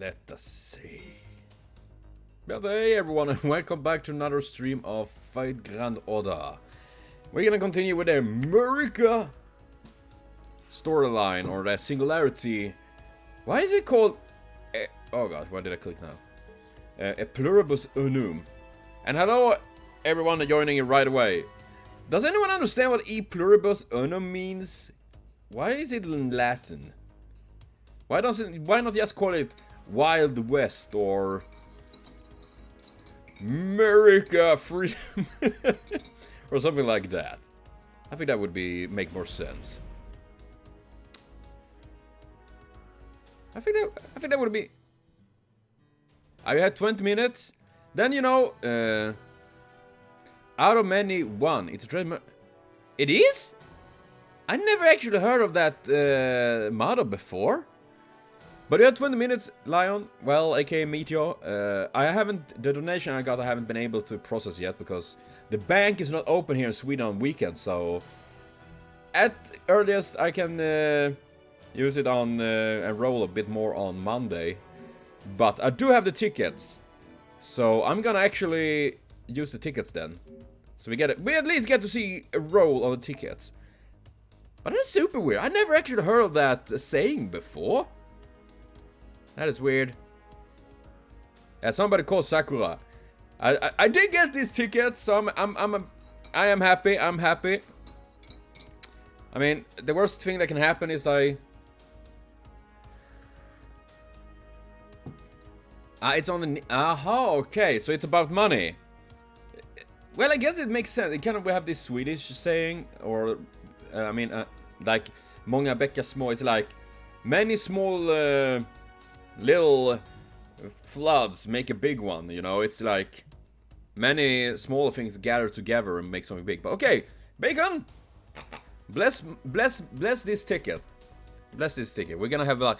Let us see. Well, hey everyone, and welcome back to another stream of Fight Grand Order. We're gonna continue with the Murica storyline, or the Singularity. Why is it called... oh god, why did I click now? A Pluribus Unum. And hello everyone joining in right away. Does anyone understand what E Pluribus Unum means? Why is it in Latin? Why not just call it Wild West or Murica Freedom or something like that? I think that would make more sense. I think that would be. I had 20 minutes. Then, you know, out of many, one. It's a dream. It is? I never actually heard of that motto before. But you had 20 minutes, Lion. Well, aka Meteor. The donation I got, I haven't been able to process yet because the bank is not open here in Sweden on weekends. So, at earliest, I can use it on and roll a bit more on Monday. But I do have the tickets. So, I'm gonna actually use the tickets then. So we at least get to see a roll on the tickets. But that's super weird. I never actually heard of that saying before. That is weird. Somebody called Sakura. I did get these tickets, so I am happy. I'm happy. I mean, the worst thing that can happen is it's on the... Aha, okay. So it's about money. Well, I guess it makes sense. It kind of, we have this Swedish saying, or... I mean, like, många bäckar små. It's like, many small... little floods make a big one, you know. It's like many small things gather together and make something big. But okay, Bacon, bless this ticket. Bless this ticket. We're gonna have like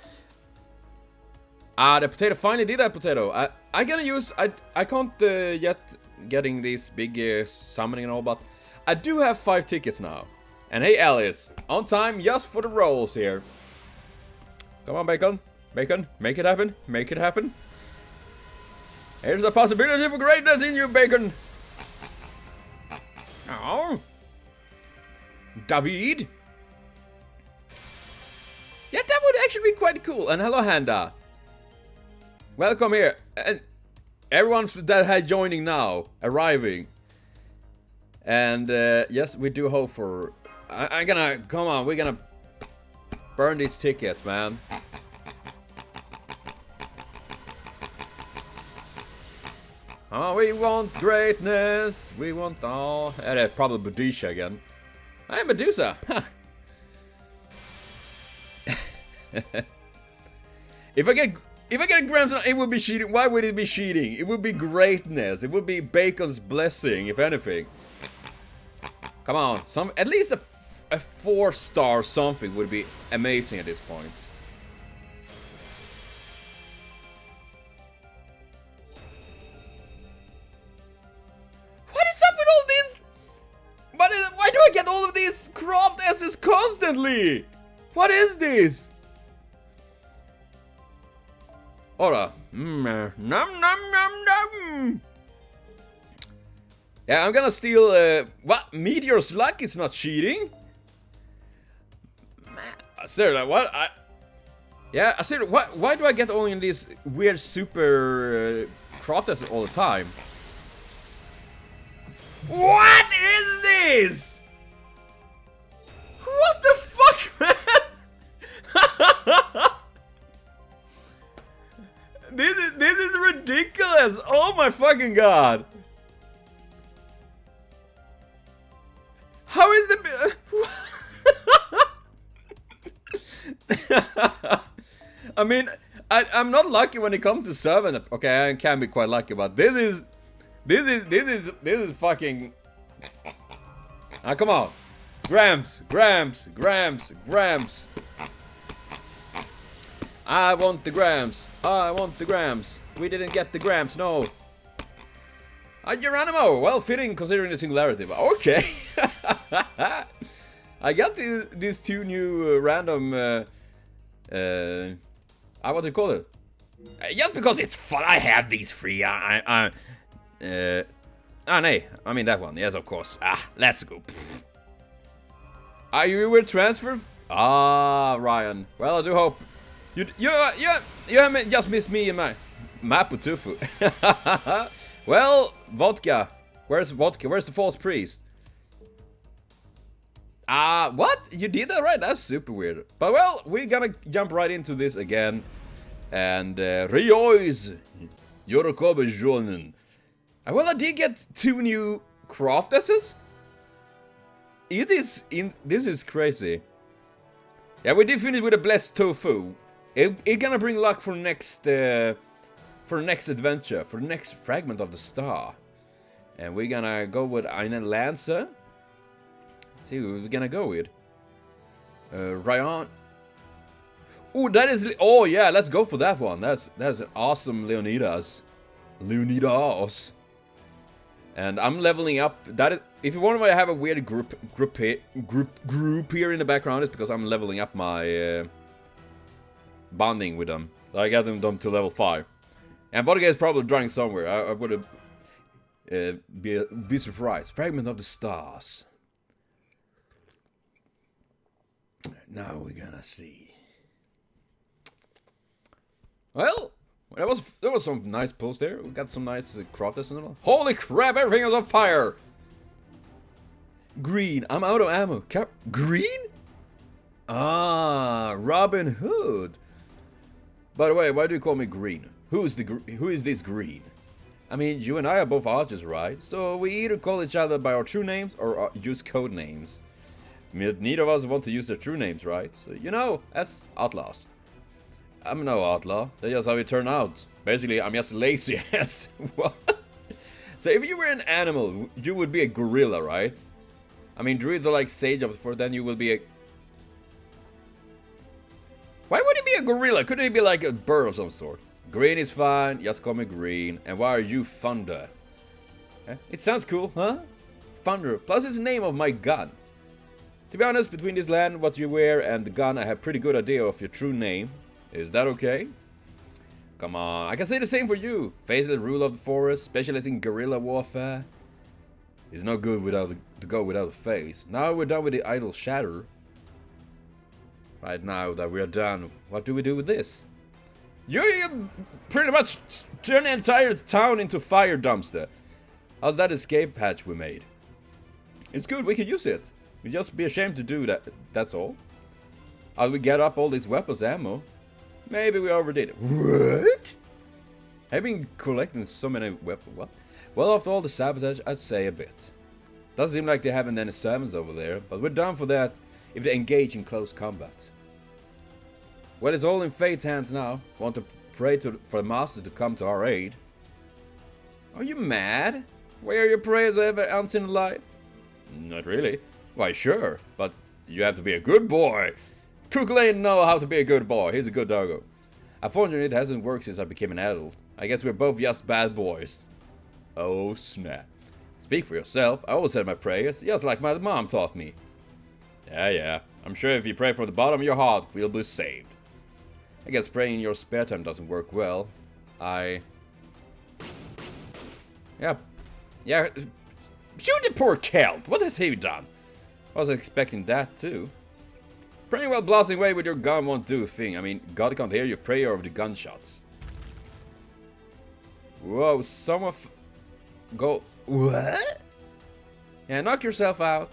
the potato finally did that potato. I gonna use I can't yet getting these big summoning and all, but I do have 5 tickets now. And hey Alice, on time just for the rolls here. Come on, Bacon. Bacon, make it happen. Make it happen. There's a possibility for greatness in you, Bacon. Oh. David. Yeah, that would actually be quite cool. And hello, Handa. Welcome here. And everyone that has joining now, arriving. And yes, we do hope for... I'm gonna... Come on, we're gonna burn these tickets, man. Oh, we want greatness. We want all. That's probably Medusa again. Hey, Medusa. If I get grams, it would be cheating. Why would it be cheating? It would be greatness. It would be Bacon's blessing, if anything. Come on, at least a 4-star something would be amazing at this point. Why do I get all of these craft S's constantly? What is this? Ora. Nom nom nom nom. Yeah, I'm gonna steal what? Meteor's luck is not cheating? Seriously, what? Seriously, why do I get only these weird super craft S's all the time? What is this? What the fuck, man? This is ridiculous. Oh my fucking god. How is the... I mean, I'm not lucky when it comes to serving. Okay, I can be quite lucky, but this is fucking... come on. Grams. I want the grams. We didn't get the grams, no. Geronimo. Well, fitting considering the Singularity, but okay. I got these 2 new random... what do you call it? Just because it's fun, I have these three. Nee. I mean that one. Yes, of course. Let's go. Are you were transferred? Ryan. Well, I do hope you haven't just missed me and my Maputufu. Well, vodka. Where's vodka? Where's the false priest? What? You did that right? That's super weird. But well, we're gonna jump right into this again. And rejoice! Yorokobe Jonen. Well, I did get 2 new craft assets. This is crazy. Yeah, we did finish with a blessed tofu. It's gonna bring luck for next adventure, for the next fragment of the star. And we're gonna go with Einen Lancer. See who we're gonna go with. Ryan. Oh, that is. Oh yeah, let's go for that one. That's an awesome Leonidas. And I'm leveling up. That is, if you wonder why I have a weird group here in the background, it's because I'm leveling up my bonding with them. So I got them to level 5. And Vodka is probably drawing somewhere. I would be surprised. Fragment of the stars. Now we're gonna see. Well, there was some nice pulls there. We got some nice crafters and all. Holy crap! Everything is on fire. Green. I'm out of ammo. Green? Robin Hood. By the way, why do you call me Green? Who is this Green? I mean, you and I are both archers, right? So we either call each other by our true names or use code names. I mean, neither of us want to use their true names, right? So, you know, as outlaws. I'm no outlaw. That's just how it turned out. Basically, I'm just lazy as what? So if you were an animal, you would be a gorilla, right? I mean, druids are like sage of for then you will be a... Why would it be a gorilla? Couldn't it be like a bird of some sort? Green is fine, just call me Green. And why are you Thunder? It sounds cool, huh? Thunder, plus it's the name of my gun. To be honest, between this land, what you wear, and the gun, I have pretty good idea of your true name. Is that okay? Come on, I can say the same for you. Faceless ruler of the forest, specialist in guerrilla warfare. It's not good to go without a face. Now we're done with the idle shatter. Right now that we're done, what do we do with this? You pretty much turn the entire town into fire dumpster. How's that escape hatch we made? It's good, we can use it. We just be ashamed to do that, that's all. How do we get up all these weapons ammo? Maybe we overdid it. What? I've been collecting so many weapons. What? Well, after all the sabotage, I'd say a bit. Doesn't seem like they haven't any servants over there, but we're done for that if they engage in close combat. Well, it's all in fate's hands now. Want to pray for the master to come to our aid. Are you mad? Why are your prayers ever unseen alive? Not really. Why, sure, but you have to be a good boy. Kukulane know how to be a good boy. He's a good doggo. Unfortunately, it hasn't worked since I became an adult. I guess we're both just bad boys. Oh, snap. Speak for yourself. I always said my prayers, just like my mom taught me. Yeah. I'm sure if you pray from the bottom of your heart, we'll be saved. I guess praying in your spare time doesn't work well. Yeah. Shoot the poor Celt. What has he done? I was expecting that too. Praying while blasting away with your gun won't do a thing. I mean, God can't hear your prayer over the gunshots. Whoa, someone go... What? Yeah, knock yourself out.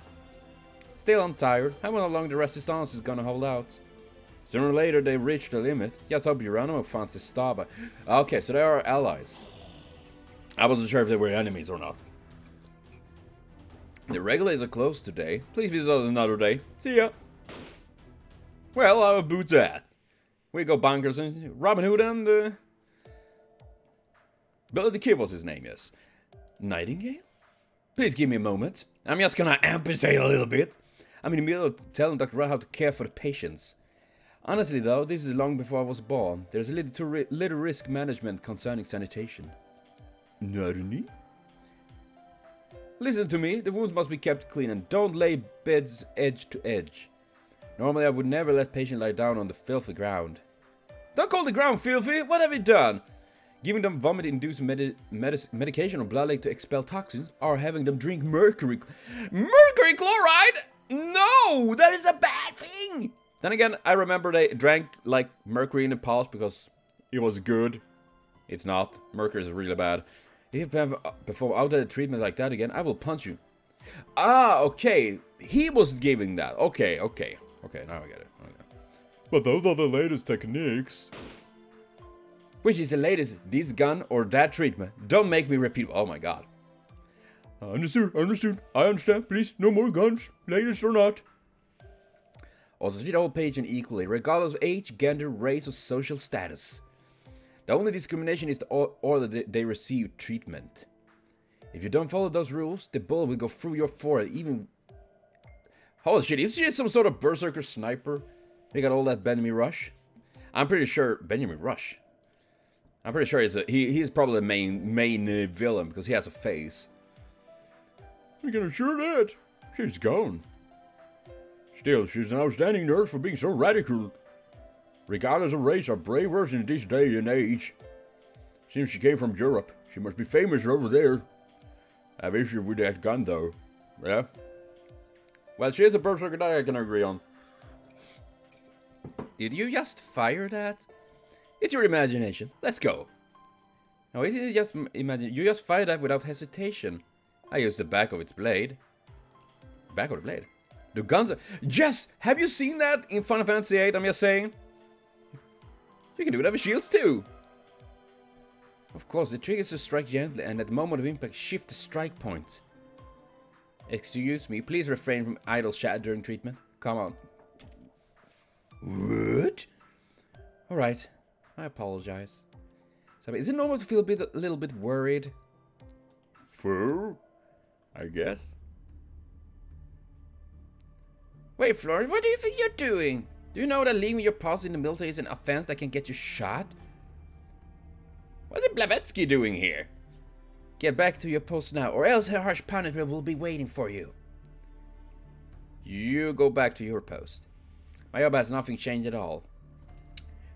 Still I'm tired. How long the resistance is gonna hold out? Sooner or later they reach the limit. Just hope Geronimo finds the star by... Okay, so they are allies. I wasn't sure if they were enemies or not. The regulars are closed today. Please visit us another day. See ya. Well, how about that? We go bonkers and Robin Hood and Billy the Kid was his name, yes. Nightingale? Please give me a moment. I'm just gonna amputate a little bit. I'm in the middle of telling Dr. Ra how to care for the patients. Honestly though, this is long before I was born. There's a little risk management concerning sanitation. Naruni? Listen to me, the wounds must be kept clean and don't lay beds edge to edge. Normally I would never let patients lie down on the filthy ground. Don't call the ground filthy! What have you done? Giving them vomit-inducing medication or blood lake to expel toxins, or having them drink mercury... Mercury chloride?! No! That is a bad thing! Then again, I remember they drank, like, mercury in the past because it was good. It's not. Mercury is really bad. If you have performed outdated treatment like that again, I will punch you. Ah, okay. He was giving that. Okay, now I get it. Okay. But those are the latest techniques. Which is the latest, this gun or that treatment? Don't make me repeat. Oh my god. Understood. I understand. Please, no more guns, latest or not. Also treat all patients equally, regardless of age, gender, race, or social status. The only discrimination is the order they receive treatment. If you don't follow those rules, the bullet will go through your forehead, even... Holy shit, is she some sort of berserker sniper? They got all that Benjamin Rush? I'm pretty sure... Benjamin Rush? I'm pretty sure he's probably the main villain, because he has a face. I can assure that. She's gone. Still, she's an outstanding nurse for being so radical. Regardless of race, are braver in this day and age. Since she came from Europe, she must be famous over there. I have issue with that gun though. Yeah? Well, she is a berserker that I can agree on. Did you just fire that? It's your imagination. Let's go. No, it is just imagine. You just fired that without hesitation. I used the back of its blade. Back of the blade? The guns are... Yes! Have you seen that in Final Fantasy VIII? I'm just saying. You can do it with shields too. Of course, the trick is to strike gently and at the moment of impact shift the strike point. Excuse me, please refrain from idle chat during treatment. Come on. What? Alright, I apologize. So, is it normal to feel a little bit worried? Fur? I guess. Wait, Florian, what do you think you're doing? Do you know that leaving your post in the military is an offense that can get you shot? What's Blavatsky doing here? Get back to your post now, or else a harsh punishment will be waiting for you. You go back to your post. My job has nothing changed at all.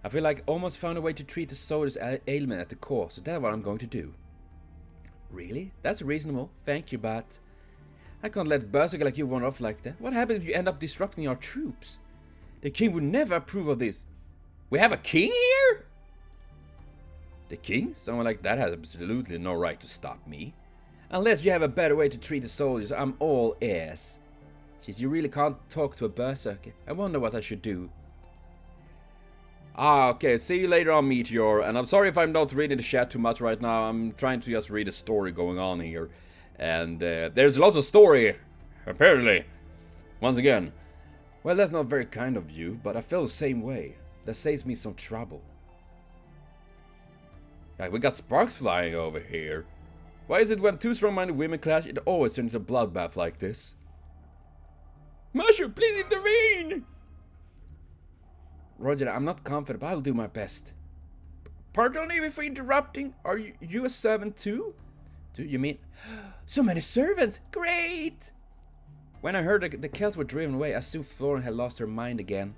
I feel like I almost found a way to treat the soldier's ailment at the core, so that's what I'm going to do. Really? That's reasonable. Thank you, but... I can't let berserker like you run off like that. What happens if you end up disrupting our troops? The king would never approve of this. We have a king here? The king? Someone like that has absolutely no right to stop me. Unless you have a better way to treat the soldiers, I'm all ears. Jeez, you really can't talk to a berserker. I wonder what I should do. Ah, okay, see you later on, Meteor. And I'm sorry if I'm not reading the chat too much right now. I'm trying to just read a story going on here. And there's lots of story, apparently. Once again. Well, that's not very kind of you, but I feel the same way. That saves me some trouble. Like, we got sparks flying over here. Why is it when two strong-minded women clash, it always turns into a bloodbath like this? Marshal, please intervene! Roger, I'm not confident, but I'll do my best. Pardon me for interrupting. Are you a servant too? Do you mean... So many servants! Great! When I heard that the Celts were driven away, I assumed Florian had lost her mind again.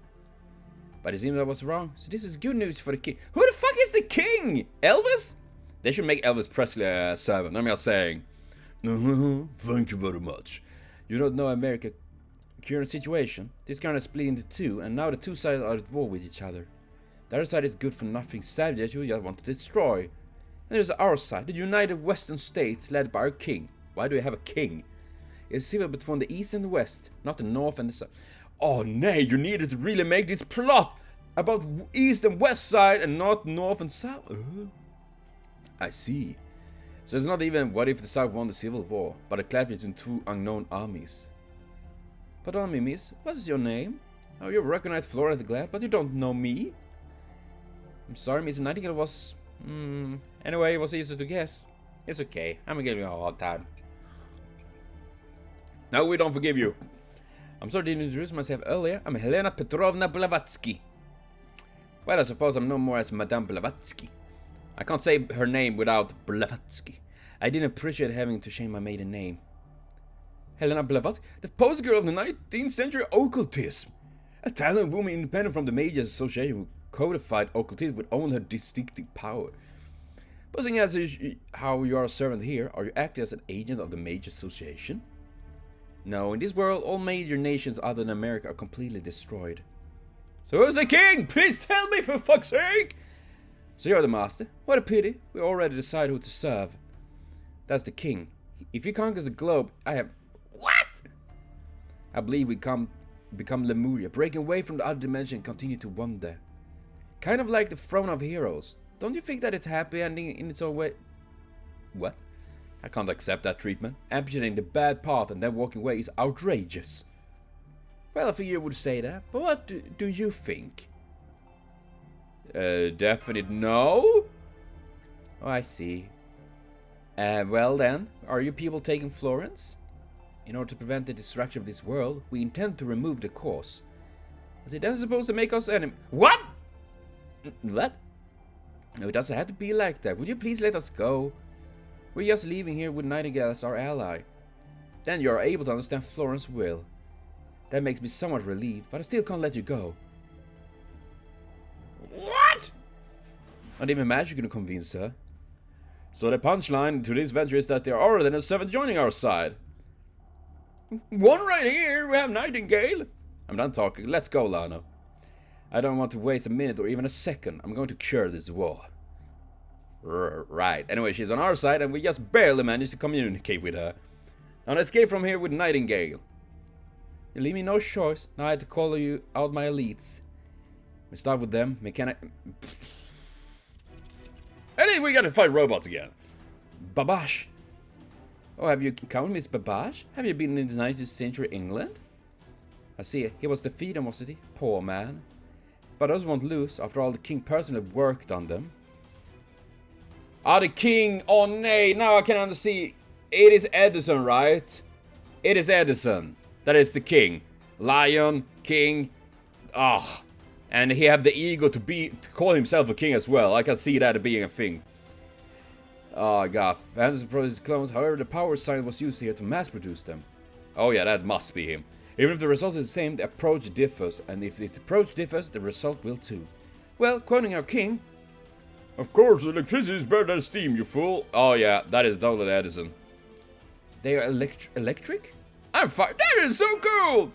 But it seems I was wrong, so this is good news for the king. Who the fuck is the king? Elvis? They should make Elvis Presley a servant, I'm just saying. Thank you very much. You don't know America's current situation. This kind of split into two, and now the two sides are at war with each other. The other side is good for nothing savages who just want to destroy. And there's our side, the United Western States, led by our king. Why do we have a king? It's civil between the east and the west, not the north and the south. Oh nay, you needed to really make this plot about east and west side and not north and south. I see. So it's not even what if the south won the civil war, but a clash between two unknown armies. Pardon me, miss, what is your name? Oh, you recognize Flora at the glance, but you don't know me? I'm sorry, Miss Nightingale was... Anyway, it was easy to guess. It's okay, I'm giving you a hard time. No, we don't forgive you. I'm sorry to introduce myself earlier. I'm Helena Petrovna Blavatsky. Well, I suppose I'm no more as Madame Blavatsky. I can't say her name without Blavatsky. I didn't appreciate having to change my maiden name. Helena Blavatsky, the poster girl of the 19th century occultism. A talented woman independent from the major association with codified occultism with only her distinctive power. But seeing as how you are a servant here, are you acting as an agent of the Mage Association? No, in this world, all major nations other than America are completely destroyed. So who's the king? Please tell me, for fuck's sake! So you're the master? What a pity. We already decided who to serve. That's the king. If he conquers the globe, I have... What? I believe we become Lemuria, breaking away from the other dimension and continue to wander. Kind of like the Throne of Heroes. Don't you think that it's happy ending in its own way? What? I can't accept that treatment. Amputating the bad part and then walking away is outrageous. Well, I figure you would say that, but what do you think? Definite no? Oh, I see. Well then, are you people taking Florence? In order to prevent the destruction of this world, we intend to remove the cause. Is it then supposed to make us enemies? What? What? No, it doesn't have to be like that. Would you please let us go? We're just leaving here with Nightingale as our ally. Then you are able to understand Florence's will. That makes me somewhat relieved, but I still can't let you go. What? Not even magic can convince her. So the punchline to this venture is that there are then a servant joining our side. One right here, we have Nightingale. I'm done talking, let's go, Lana. I don't want to waste a minute or even a second. I'm going to cure this war. Right, anyway, she's on our side and we just barely managed to communicate with her. Now let's escape from here with Nightingale. You leave me no choice. Now I had to call you out my elites. We start with them, mechanic... And then we gotta fight robots again. Babash. Oh, have you encountered Miss Babash? Have you been in the 19th century England? I see, he was defeated, wasn't he? Poor man. But those won't lose, after all the king personally worked on them. Ah, the king! Oh, nay, now I can understand. It is Edison, right? It is Edison. That is the king. Lion, king. Ah. And he have the ego to call himself a king as well. I can see that being a thing. Oh god. Phantasm produces clones. However, the power sign was used here to mass produce them. Oh yeah, that must be him. Even if the result is the same, the approach differs. And if the approach differs, the result will too. Well, quoting our king. Of course, electricity is better than steam, you fool. Oh yeah, that is totally Edison. They are electric? I'm fine. That is so cool!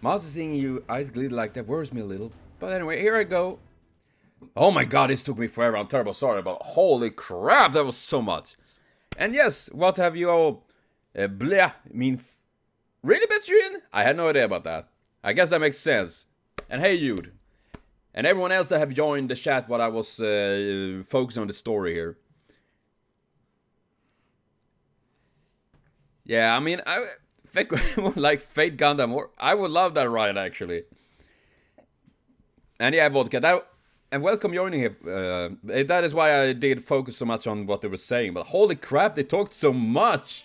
Master, seeing you eyes glitter like that worries me a little. But anyway, here I go. Oh my god, this took me forever. I'm terrible sorry, but holy crap, that was so much. And yes, what have you all... bleh, mean... Really, Betrin? I had no idea about that. I guess that makes sense. And hey, Jude. And everyone else that have joined the chat while I was focusing on the story here. Yeah, I mean, like Fate Gundam, or I would love that ride actually. And yeah, Vodka, and welcome joining here. That is why I did focus so much on what they were saying. But holy crap, they talked so much.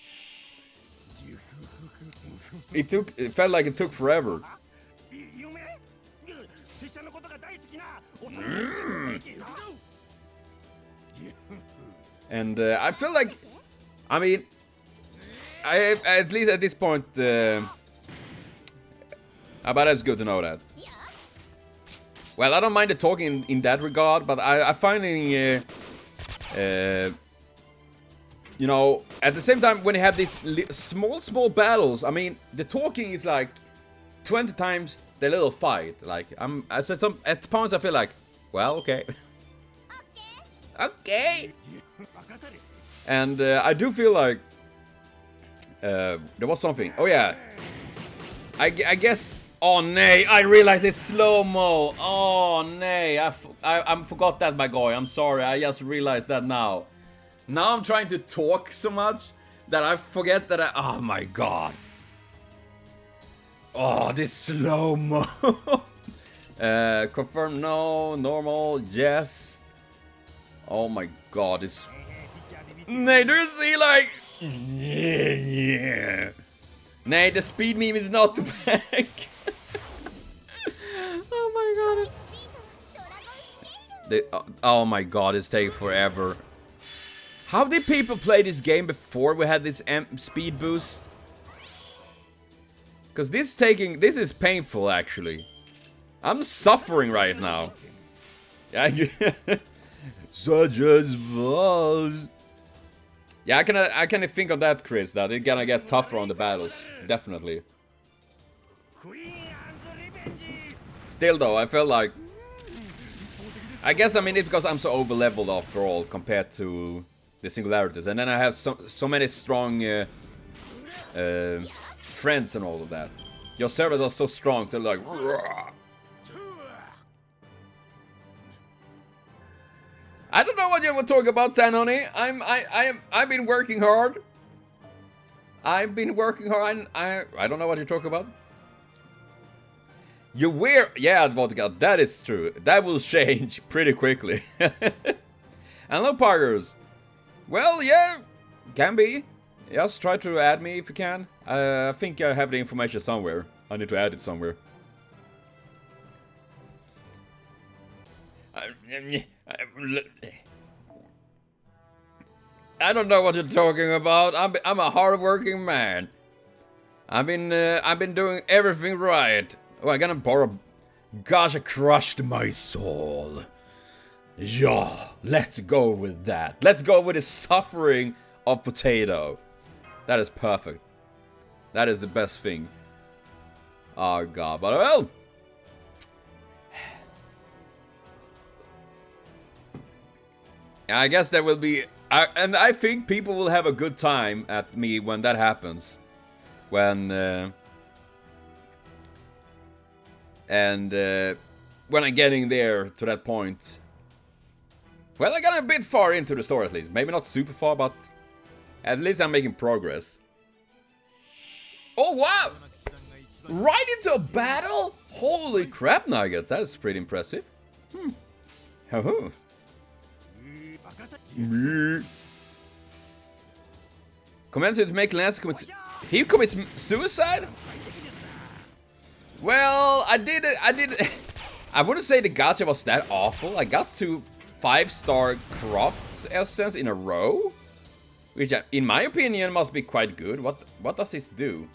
It felt like it took forever. And I feel like, I mean, at least at this point, but that's good to know that. Well, I don't mind the talking in that regard, but I finding, you know, at the same time when you have these small battles, I mean, the talking is like 20 times the little fight. Like I said, at points I feel like, well, okay, okay, and I do feel like. There was something. Oh yeah. I guess. Oh nay! I realized it's slow-mo. Oh nay! I forgot that, my guy. I'm sorry. I just realized that now. Now I'm trying to talk so much that I forget that oh my god. Oh, this slow-mo. Confirm no. Normal yes. Oh my god. This. Nay, do you see like? Yeah. Nay, the speed meme is not too bad. Oh my god. Oh my god, it's taking forever. How did people play this game before we had this speed boost? Because this is painful actually. I'm suffering right now. Yeah, such as was. Yeah, I can think of that, Chris. That it's gonna get tougher on the battles, definitely. Still, though, I felt like. I guess I mean it's because I'm so over leveled after all compared to the singularities, and then I have so many strong friends and all of that. Your servers are so strong, so like. Rah. I don't know what you were talking about, Tanoni. I've been working hard. I've been working hard. I don't know what you're talking about. You wear, yeah, Vodka, that is true. That will change pretty quickly. And no poggers. Well, yeah, can be. Just try to add me if you can. I think I have the information somewhere. I need to add it somewhere. I don't know what you're talking about. I'm a hard-working man. I've been doing everything right. Oh, I'm gonna borrow. Gacha crushed my soul. Yeah, let's go with that. Let's go with the suffering of potato. That is perfect. That is the best thing. Oh god, but well. I guess there will be, and I think people will have a good time at me when that happens. When I'm getting there to that point. Well, I got a bit far into the story at least. Maybe not super far, but at least I'm making progress. Oh wow! Right into a battle? Holy crap, Nuggets. That is pretty impressive. Oh. Commands him to make Lance commit. He commits suicide? Well, I did it. I wouldn't say the gacha was that awful. I got to 5-star croft essence in a row, which, in my opinion, must be quite good. What does this do?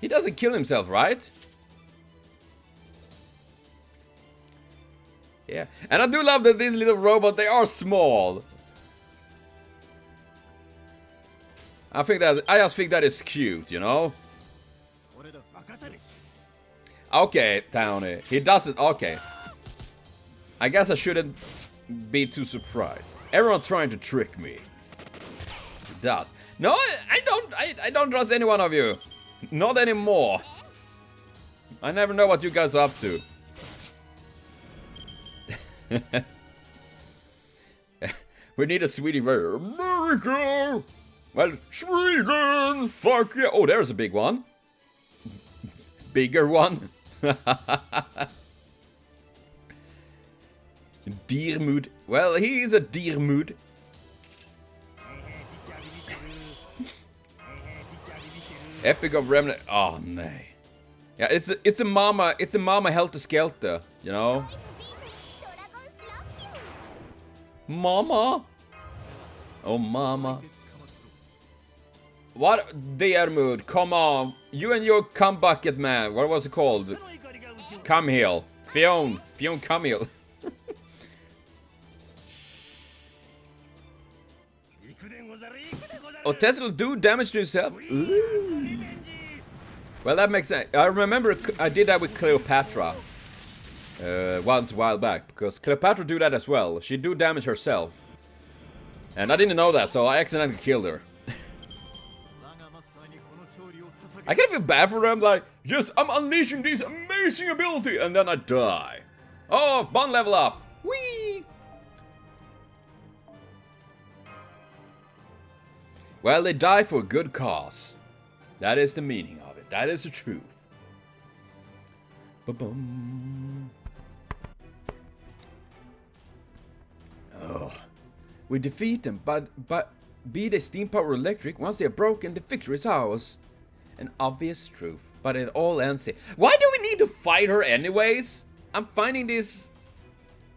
He doesn't kill himself, right? Yeah, and I do love that these little robots, they are small. I just think that is cute, you know? Okay, Townie. He doesn't, okay. I guess I shouldn't be too surprised. Everyone's trying to trick me. He does. No, I don't trust any one of you. Not anymore. I never know what you guys are up to. We need a Swedish version. Murica! Well, Sweden! Fuck yeah! Oh, there's a big one. Bigger one. Diermood. Well, he is a Diermood. Epic of Remnant. Oh, no. Yeah, it's a mama helter skelter, you know? Mama? Oh, mama. What? Diermood, come on. You and your cum bucket man. What was it called? Come here. Fion, come here. Oh, Tesla do damage to himself? Ooh. Well, that makes sense. I remember I did that with Cleopatra. Once a while back, because Cleopatra do that as well. She do damage herself. And I didn't know that, so I accidentally killed her. I kind of feel bad for them, like, yes, I'm unleashing this amazing ability, and then I die. Oh, bond level up. Whee! Well, they die for a good cause. That is the meaning of it. That is the truth. Ba-bum. Oh. We defeat them, but be they steam power or electric, once they are broken, the victory is ours. An obvious truth, but it all ends here. Why do we need to fight her anyways? I'm finding this...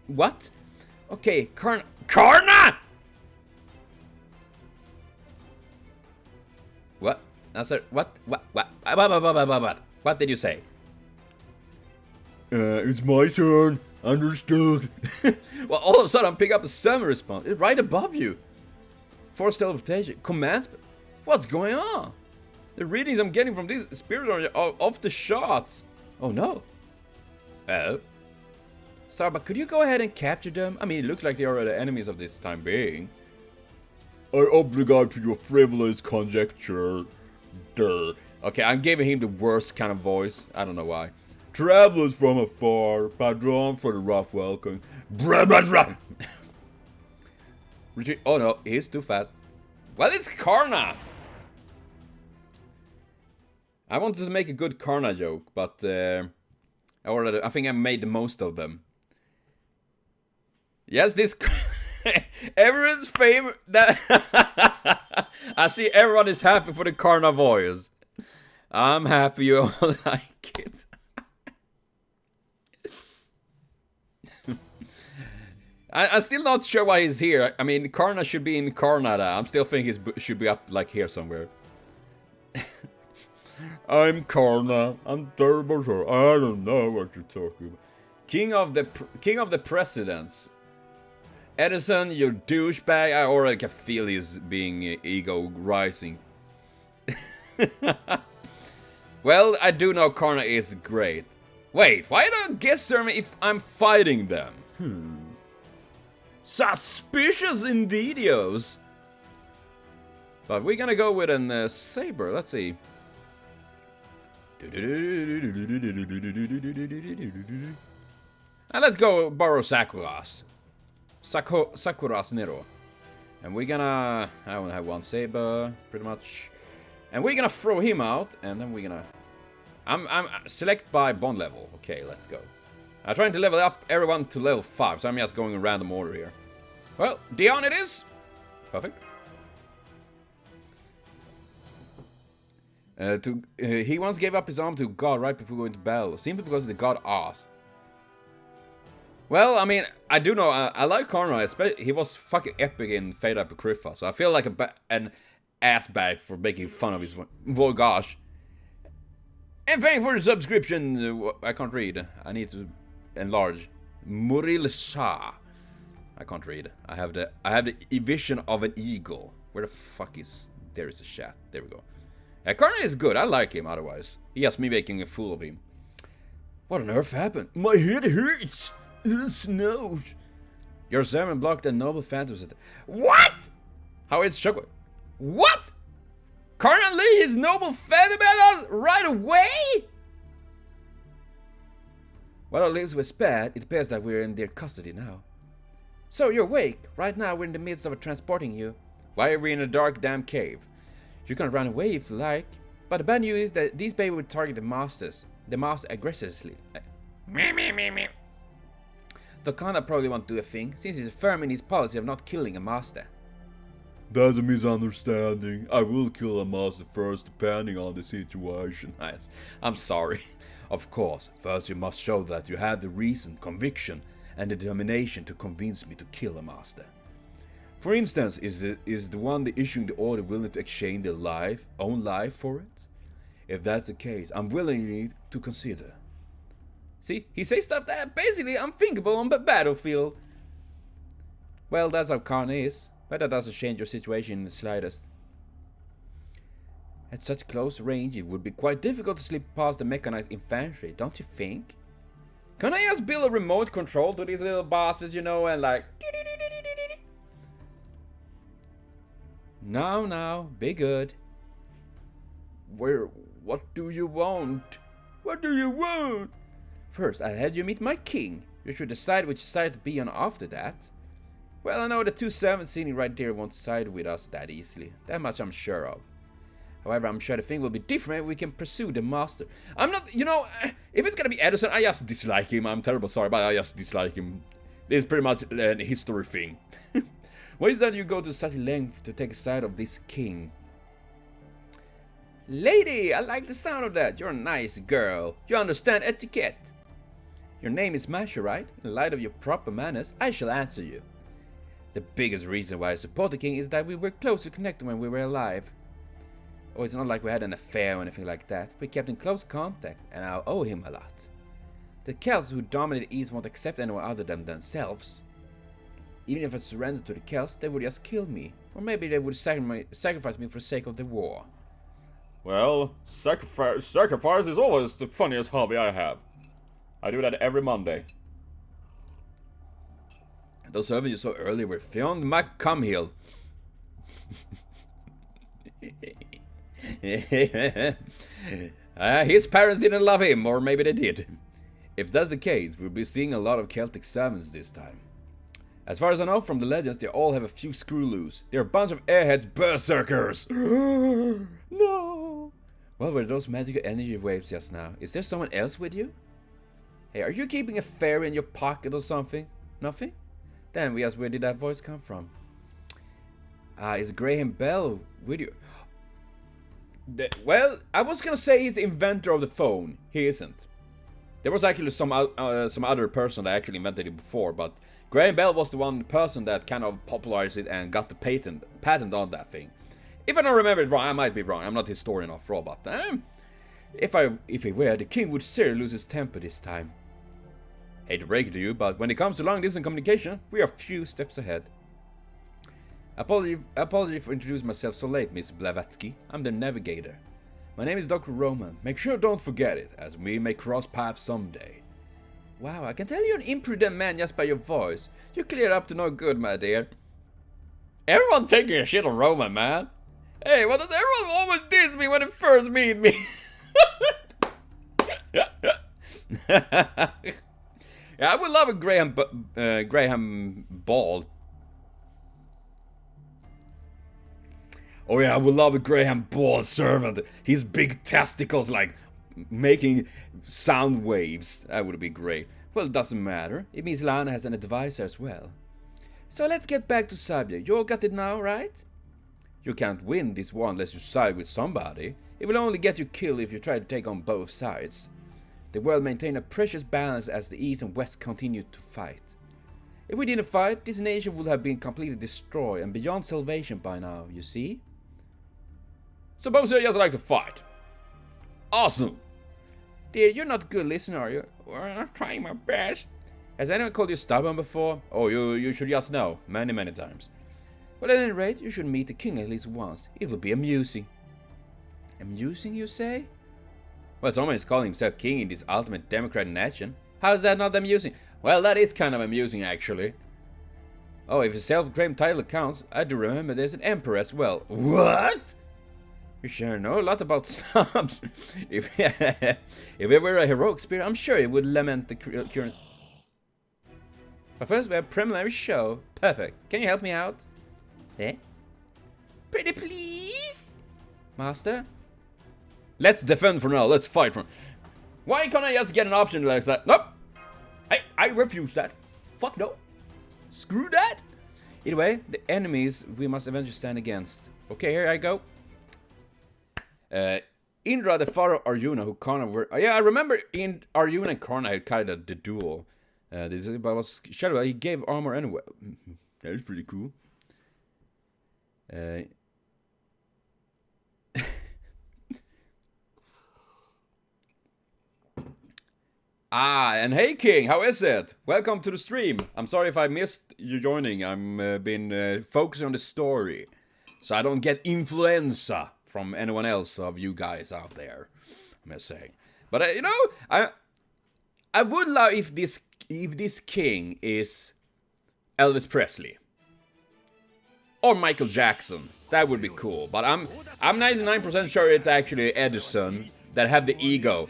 What? Okay, Karna! What? Answer. What? What did you say? It's my turn. Understood. Well, all of a sudden, pick up a summon response. It's right above you. Forced teleportation. Commands. What's going on? The readings I'm getting from these spirits are off the shots. Oh no. Oh. Sorry, but could you go ahead and capture them? I mean, it looks like they are the enemies of this time being. I obligate to your frivolous conjecture. Duh. Okay, I'm giving him the worst kind of voice. I don't know why. Travelers from afar, pardon for the rough welcome. Retreat. Oh no, he's too fast. Well, it's Karna. I wanted to make a good Karna joke, but I think I made the most of them. Yes, this everyone's favorite. That I see everyone is happy for the Karna voice. I'm happy you all like it. I'm still not sure why he's here. I mean, Karna should be in Karnada. I'm still thinking he should be up like here somewhere. I'm Karna. I'm terrible. I don't know what you're talking about. King of the presidents. Edison, you douchebag. I already can feel his being ego rising. Well, I do know Karna is great. Wait, why don't guess me if I'm fighting them? Suspicious indeedios. But we're gonna go with an saber. Let's see. And let's go borrow Sakura's. Sakura's Nero. And we're gonna... I only have one saber, pretty much. And we're gonna throw him out, and then we're gonna... I'm select by bond level. Okay, let's go. I'm trying to level up everyone to level 5, so I'm just going in random order here. Well, Dion it is! Perfect. He once gave up his arm to God right before going to battle, simply because the God asked. Well, I mean, I do know, I like Karna, especially, he was fucking epic in Fate Apocrypha, so I feel like an ass bag for making fun of his voyage. And thank you for the subscription. I can't read. I need to enlarge. Murica. I can't read. I have the vision of an eagle. Where the fuck is... There is a chat. There we go. Karna is good. I like him otherwise. He has me making a fool of him. What on earth happened? My head hurts. It snows. Your servant blocked a noble phantasm. What? How is Shockwave? What? Karna Lee his noble phantasm right away? While our lives were spared, it appears that we're in their custody now. So you're awake. Right now we're in the midst of transporting you. Why are we in a dark damn cave? You can run away if you like. But the bad news is that these babies would target the master aggressively. The Karna probably won't do a thing, since he's firm in his policy of not killing a master. That's a misunderstanding. I will kill a master first, depending on the situation. Yes, I'm sorry. Of course, first you must show that you have the reason, conviction, and the determination to convince me to kill a master. For instance, is the one issuing the order willing to exchange their own life for it? If that's the case, I'm willing to consider. See, he says stuff that basically unthinkable on the battlefield. Well, that's how Karna is, but that doesn't change your situation in the slightest. At such close range, it would be quite difficult to slip past the mechanized infantry, don't you think? Can I just build a remote control to these little bosses, you know, and like... Now, be good. What do you want? What do you want? First, I had you meet my king. You should decide which side to be on after that. Well, I know the two servants sitting right there won't side with us that easily. That much I'm sure of. However, I'm sure the thing will be different if we can pursue the master. I'm not, you know, if it's gonna be Edison, I just dislike him. I'm terrible sorry, but I just dislike him. This is pretty much a history thing. Why is that you go to such length to take a side of this king? Lady, I like the sound of that. You're a nice girl. You understand etiquette. Your name is Masha, right? In light of your proper manners, I shall answer you. The biggest reason why I support the king is that we were closely connected when we were alive. Oh, it's not like we had an affair or anything like that. We kept in close contact, and I owe him a lot. The Celts who dominate the East won't accept anyone other than themselves. Even if I surrendered to the Celts, they would just kill me. Or maybe they would sacrifice me for the sake of the war. Well, sacrifice is always the funniest hobby I have. I do that every Monday. Those servants you saw earlier were beyond my cum hill. His parents didn't love him, or maybe they did. If that's the case, we'll be seeing a lot of Celtic servants this time. As far as I know from the legends, they all have a few screw loose. They're a bunch of airheads berserkers. No. What were those magical energy waves just now? Is there someone else with you? Hey, are you keeping a fairy in your pocket or something? Nothing? Then we asked, where did that voice come from? Is Graham Bell with you? Well, I was gonna say he's the inventor of the phone. He isn't. There was actually some other person that actually invented it before, but Graham Bell was the one person that kind of popularized it and got the patent on that thing. If I don't remember it wrong, I might be wrong. I'm not a historian after all, but if he were, the king would seriously lose his temper this time. Hate to break it to you, but when it comes to long-distance communication, we are a few steps ahead. Apology for introducing myself so late, Miss Blavatsky. I'm the navigator. My name is Dr. Roman. Make sure don't forget it, as we may cross paths someday. Wow, I can tell you're an imprudent man just by your voice. You cleared up to no good, my dear. Everyone taking a shit on Roman, man. Hey, why does everyone always diss me when they first meet me? Yeah, I would love a Graham Ball. Oh yeah, I would love a Graham Ball servant. His big testicles like making sound waves. That would be great. Well, it doesn't matter. It means Lana has an advisor as well. So let's get back to subject. You all got it now, right? You can't win this war unless you side with somebody. It will only get you killed if you try to take on both sides. The world maintained a precious balance as the East and West continued to fight. If we didn't fight, this nation would have been completely destroyed and beyond salvation by now, you see? Suppose you just like to fight. Awesome. Dear, you're not a good listener, are you? Well, I'm trying my best. Has anyone called you stubborn before? Oh, you should just know. Many times. Well, at any rate, you should meet the king at least once. It will be amusing. Amusing, you say? Well, someone is calling himself king in this ultimate democratic nation. How is that not amusing? Well, that is kind of amusing, actually. Oh, if a self-proclaimed title counts, I do remember there's an emperor as well. What? You sure know a lot about snobs. If it were a heroic spirit, I'm sure it would lament the current... But first, we have a preliminary show. Perfect. Can you help me out? Eh? Pretty please? Master? Let's defend for now. Let's fight for... Why can't I just get an option like that? Nope. I refuse that. Fuck no. Screw that. Either the enemies we must eventually stand against. Okay, here I go. Indra, the father of Arjuna, who Karna were... yeah, I remember in Arjuna and Karna had kind of the duel. This was Shadow. He gave armor anyway. That was pretty cool. And hey King, how is it? Welcome to the stream. I'm sorry if I missed you joining. I'm been focusing on the story, so I don't get influenza from anyone else of you guys out there. I'm just saying. But you know, I would love if this king is Elvis Presley or Michael Jackson. That would be cool. But I'm 99% sure it's actually Edison that have the ego.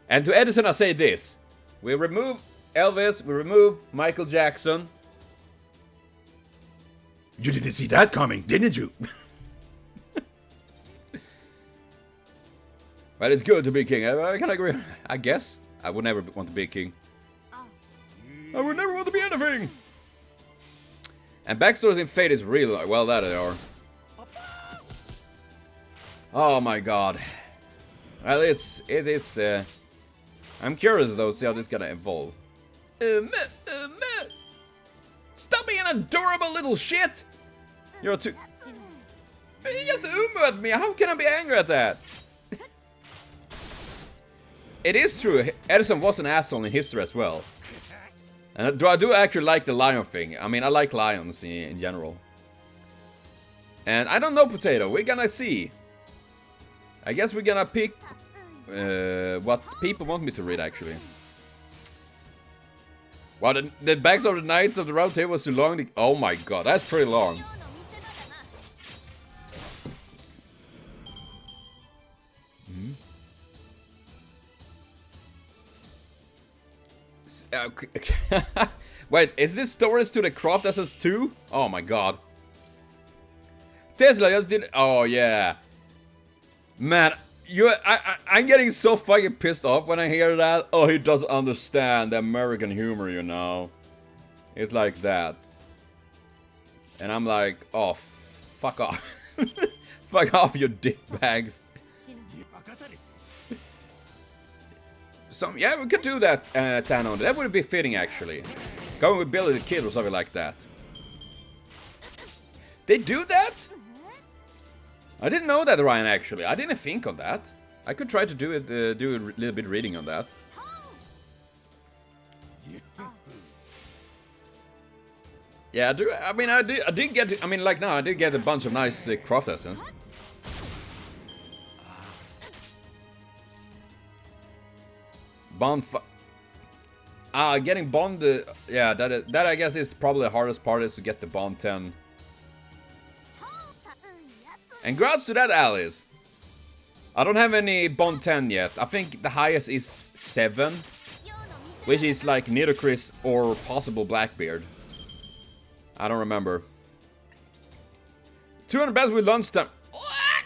And to Edison I say this. We remove Elvis, we remove Michael Jackson. You didn't see that coming, didn't you? But it's good to be king. I can agree. I guess. I would never want to be a king. I would never want to be anything. And backstories in Fate is real. Well, that they are. Oh my god. Well, it is. I'm curious though, see how this is gonna evolve. Stop being an adorable little shit! You're too... You just at me. How can I be angry at that? It is true. Edison was an asshole in history as well. And I do actually like the lion thing. I mean, I like lions in general. And I don't know, Potato. We're gonna see. I guess we're gonna pick what people want me to read, actually. Wow, the backs of the Knights of the Round Table was too long. Oh my god, that's pretty long. Wait, is this stories to the Craft SS2? Oh my god. Tesla just did. Oh yeah. Man, I'm getting so fucking pissed off when I hear that. Oh, he doesn't understand the American humor, you know. It's like that. And I'm like, oh, fuck off. Fuck off, you dickbags. Yeah, we could do that, Thanon. That would be fitting, actually. Going with Billy the Kid or something like that. They do that? I didn't know that, Ryan, actually. I didn't think of that. I could try to do it, do a little bit reading on that. Yeah, I do. I mean, I did get. I mean, like now, I did get a bunch of nice craft lessons. Bond. Getting Bond. Yeah, that I guess is probably the hardest part, is to get the Bond 10. And congrats to that, Alice. I don't have any Bond 10 yet. I think the highest is 7, which is like Nidocris or possible Blackbeard. I don't remember. 200 best with lunchtime. What?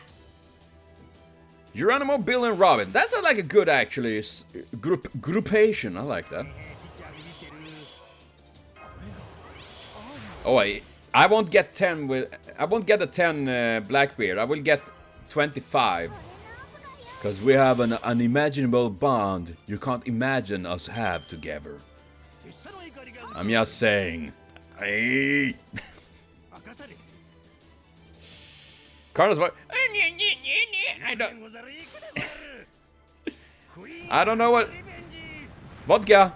Geronimo, Bill, and Robin. That sounds like a good, actually, groupation. I like that. Oh, I won't get 10 with. I won't get a 10 Blackbeard. I will get 25. Because we have an unimaginable bond you can't imagine us have together. I'm just saying. Hey. Karna's what? I don't know what. Vodka.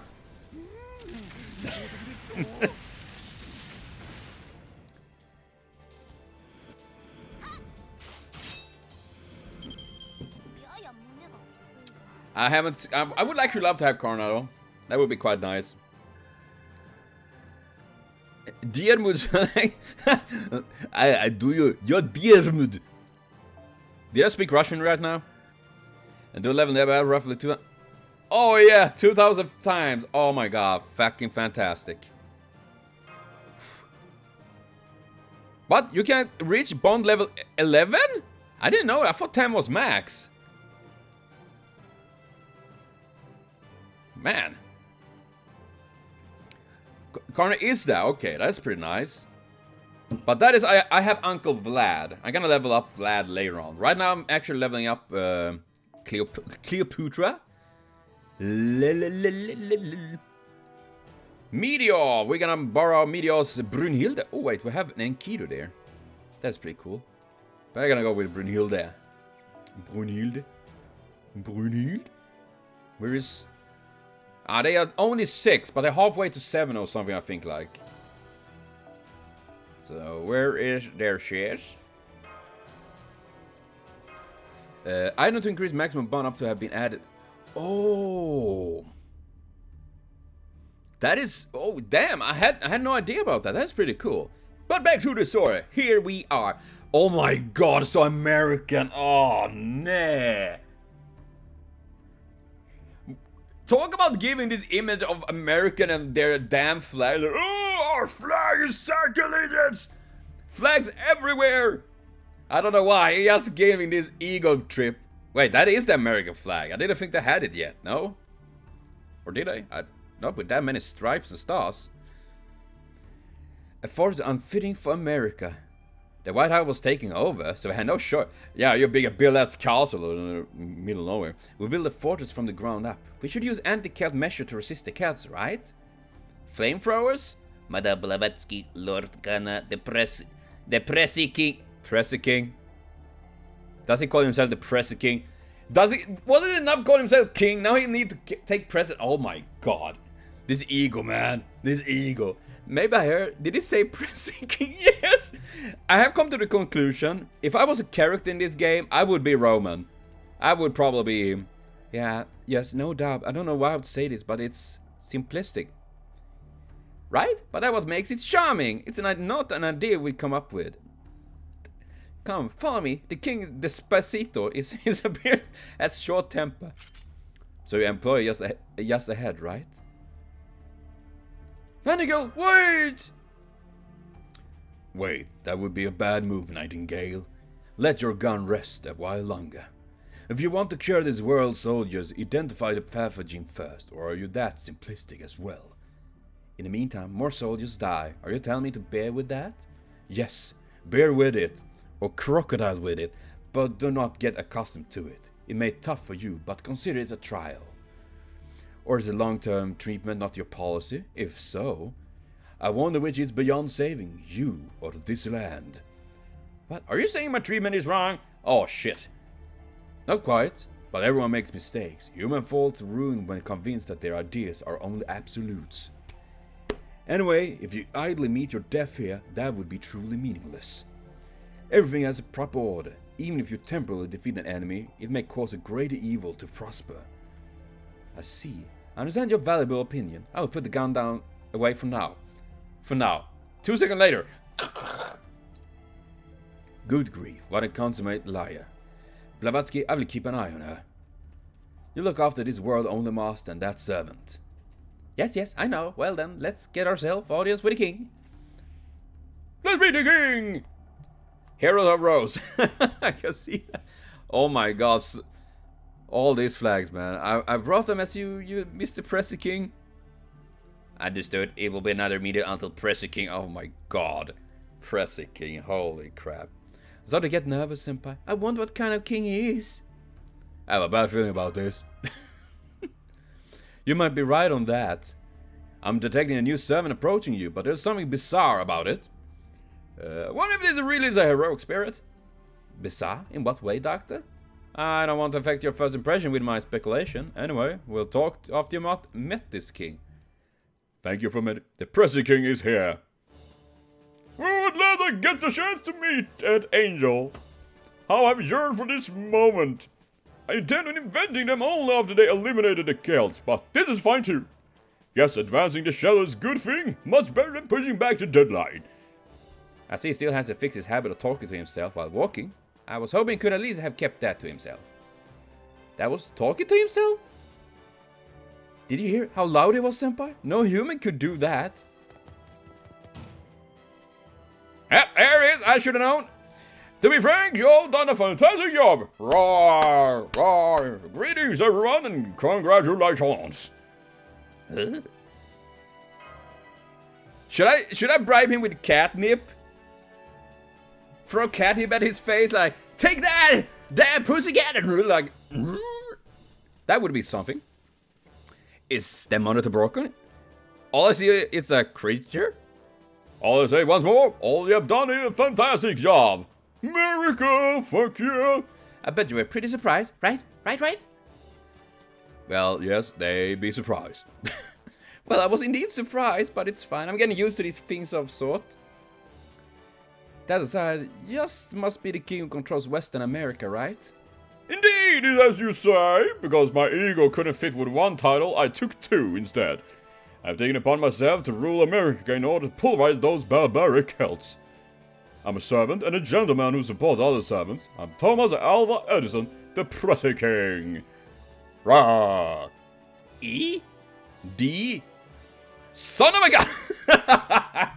I haven't. I would actually love to have Karna though. That would be quite nice. Diermud. I do you. You're Diermud. Did I speak Russian right now? And do 11 about roughly 2. Oh yeah, 2,000 times. Oh my god, fucking fantastic. What? You can't reach Bond level 11? I didn't know. I thought 10 was max. Man. Karna is that. Okay, that's pretty nice. But that is, I have Uncle Vlad. I'm gonna level up Vlad later on. Right now, I'm actually leveling up Cleopatra. Meteor. We're gonna borrow Meteor's Brunhilde. Oh, wait, we have an Enkidu there. That's pretty cool. But I'm gonna go with Brunhilde. Brunhilde. Where is... they are only 6, but they're halfway to 7 or something, I think, like. So, where is their shares? Item to increase maximum bond up to have been added. Oh! That is... Oh, damn! I had no idea about that. That's pretty cool. But back to the story. Here we are. Oh my god, so American. Oh, nah. Talk about giving this image of American and their damn flag. Like, oh, our flag is sacrilegious! Flags everywhere! I don't know why, he just giving this ego trip. Wait, that is the American flag. I didn't think they had it yet, no? Or did I? Not with that many stripes and stars. A fort is unfitting for America. The White House was taking over, so we had no choice. Yeah, you big a Bill-ass castle in the middle of nowhere. We built a fortress from the ground up. We should use anti-cat measure to resist the cats, right? Flamethrowers? Madame Blavatsky, Lord Karna, the Pressy King. Pressy King? Does he call himself the Pressy King? Does he? Wasn't it enough calling himself king? Now he need to take precedent. Oh my god. This ego, man. This ego. Maybe I heard... Did he say Pressy King? Yes! I have come to the conclusion, if I was a character in this game, I would be Roman. I would probably be him. Yeah, yes, no doubt. I don't know why I would say this, but it's simplistic. Right? But that's what makes it charming. It's not an idea we come up with. Come, follow me. The king Despacito is a beard has short temper. So you employ just ahead, right? Nightingale, wait! Wait, that would be a bad move, Nightingale. Let your gun rest a while longer. If you want to cure this world, soldiers, identify the pathogen first, or are you that simplistic as well? In the meantime, more soldiers die. Are you telling me to bear with that? Yes, bear with it. Or crocodile with it, but do not get accustomed to it. It may be tough for you, but consider it a trial. Or is a long-term treatment not your policy? If so, I wonder which is beyond saving, you or this land. What? Are you saying my treatment is wrong? Oh shit. Not quite, but everyone makes mistakes. Human fall to ruin when convinced that their ideas are only absolutes. Anyway, if you idly meet your death here, that would be truly meaningless. Everything has a proper order. Even if you temporarily defeat an enemy, it may cause a greater evil to prosper. I see. I understand your valuable opinion. I will put the gun down away for now. For now. 2 seconds later. Good grief, what a consummate liar. Blavatsky, I will keep an eye on her. You look after this world-only master and that servant. Yes, yes, I know. Well then, let's get ourselves audience with the king. Let's meet the king! Hero of Rose. I can see that. Oh my god. All these flags, man. I brought them as you Mr. Pressy King. Understood. It will be another meeting until Pressy King. Oh my god. Pressy King. Holy crap. I started to get nervous, senpai. I wonder what kind of king he is. I have a bad feeling about this. You might be right on that. I'm detecting a new servant approaching you, but there's something bizarre about it. What if this really is a heroic spirit? Bizarre? In what way, Doctor? I don't want to affect your first impression with my speculation. Anyway, we'll talk after you met this king. Thank you for meeting. The Pressy King is here. We would rather get the chance to meet Ed Angel. How I've yearned for this moment. I intend on inventing them only after they eliminated the Celts, but this is fine too. Yes, advancing the shadow is a good thing, much better than pushing back the deadline. I see he still has to fix his habit of talking to himself while walking. I was hoping he could at least have kept that to himself. That was talking to himself? Did you hear how loud it was, senpai? No human could do that. Yep, there it is. I should have known. To be frank, you've done a fantastic job. Roar, roar. Greetings, everyone, and congratulations. Huh? Should I bribe him with catnip? Throw catnip at his face like, take that, damn pussycat, and like, that would be something. Is the monitor broken? All I see is a creature. All I say once more, all you have done is a fantastic job. Murica, fuck yeah. I bet you were pretty surprised, right? Right? Well, yes, they be surprised. Well, I was indeed surprised, but it's fine. I'm getting used to these things of sort. That aside, just must be the king who controls Western America, right? Indeed, as you say. Because my ego couldn't fit with one title, I took two instead. I've taken upon myself to rule America in order to pulverize those barbaric Celts. I'm a servant and a gentleman who supports other servants. I'm Thomas Alva Edison, the Pressy King. Rah! E? D? Son of a gun!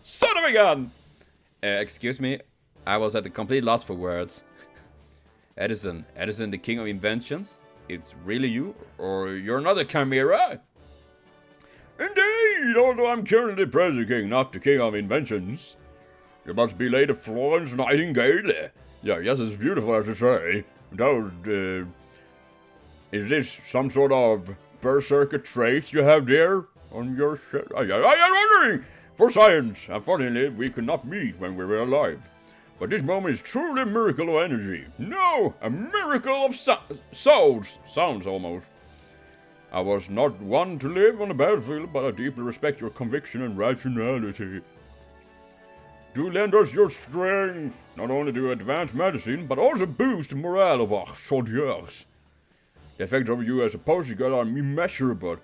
Son of a gun! Excuse me, I was at a complete loss for words. Edison, the king of inventions? It's really you? Or you're another chimera? Indeed, although I'm currently Pressy King, not the king of inventions. You must be Lady Florence Nightingale. Yeah, yes, it's beautiful as you say. Is this some sort of berserker trait you have there on your shirt? I am wondering! For science, unfortunately, we could not meet when we were alive. But this moment is truly a miracle of energy. No, a miracle of sounds almost. I was not one to live on the battlefield, but I deeply respect your conviction and rationality. Do lend us your strength, not only to advance medicine, but also boost the morale of our soldiers. The effect of you as a poster girl are immeasurable.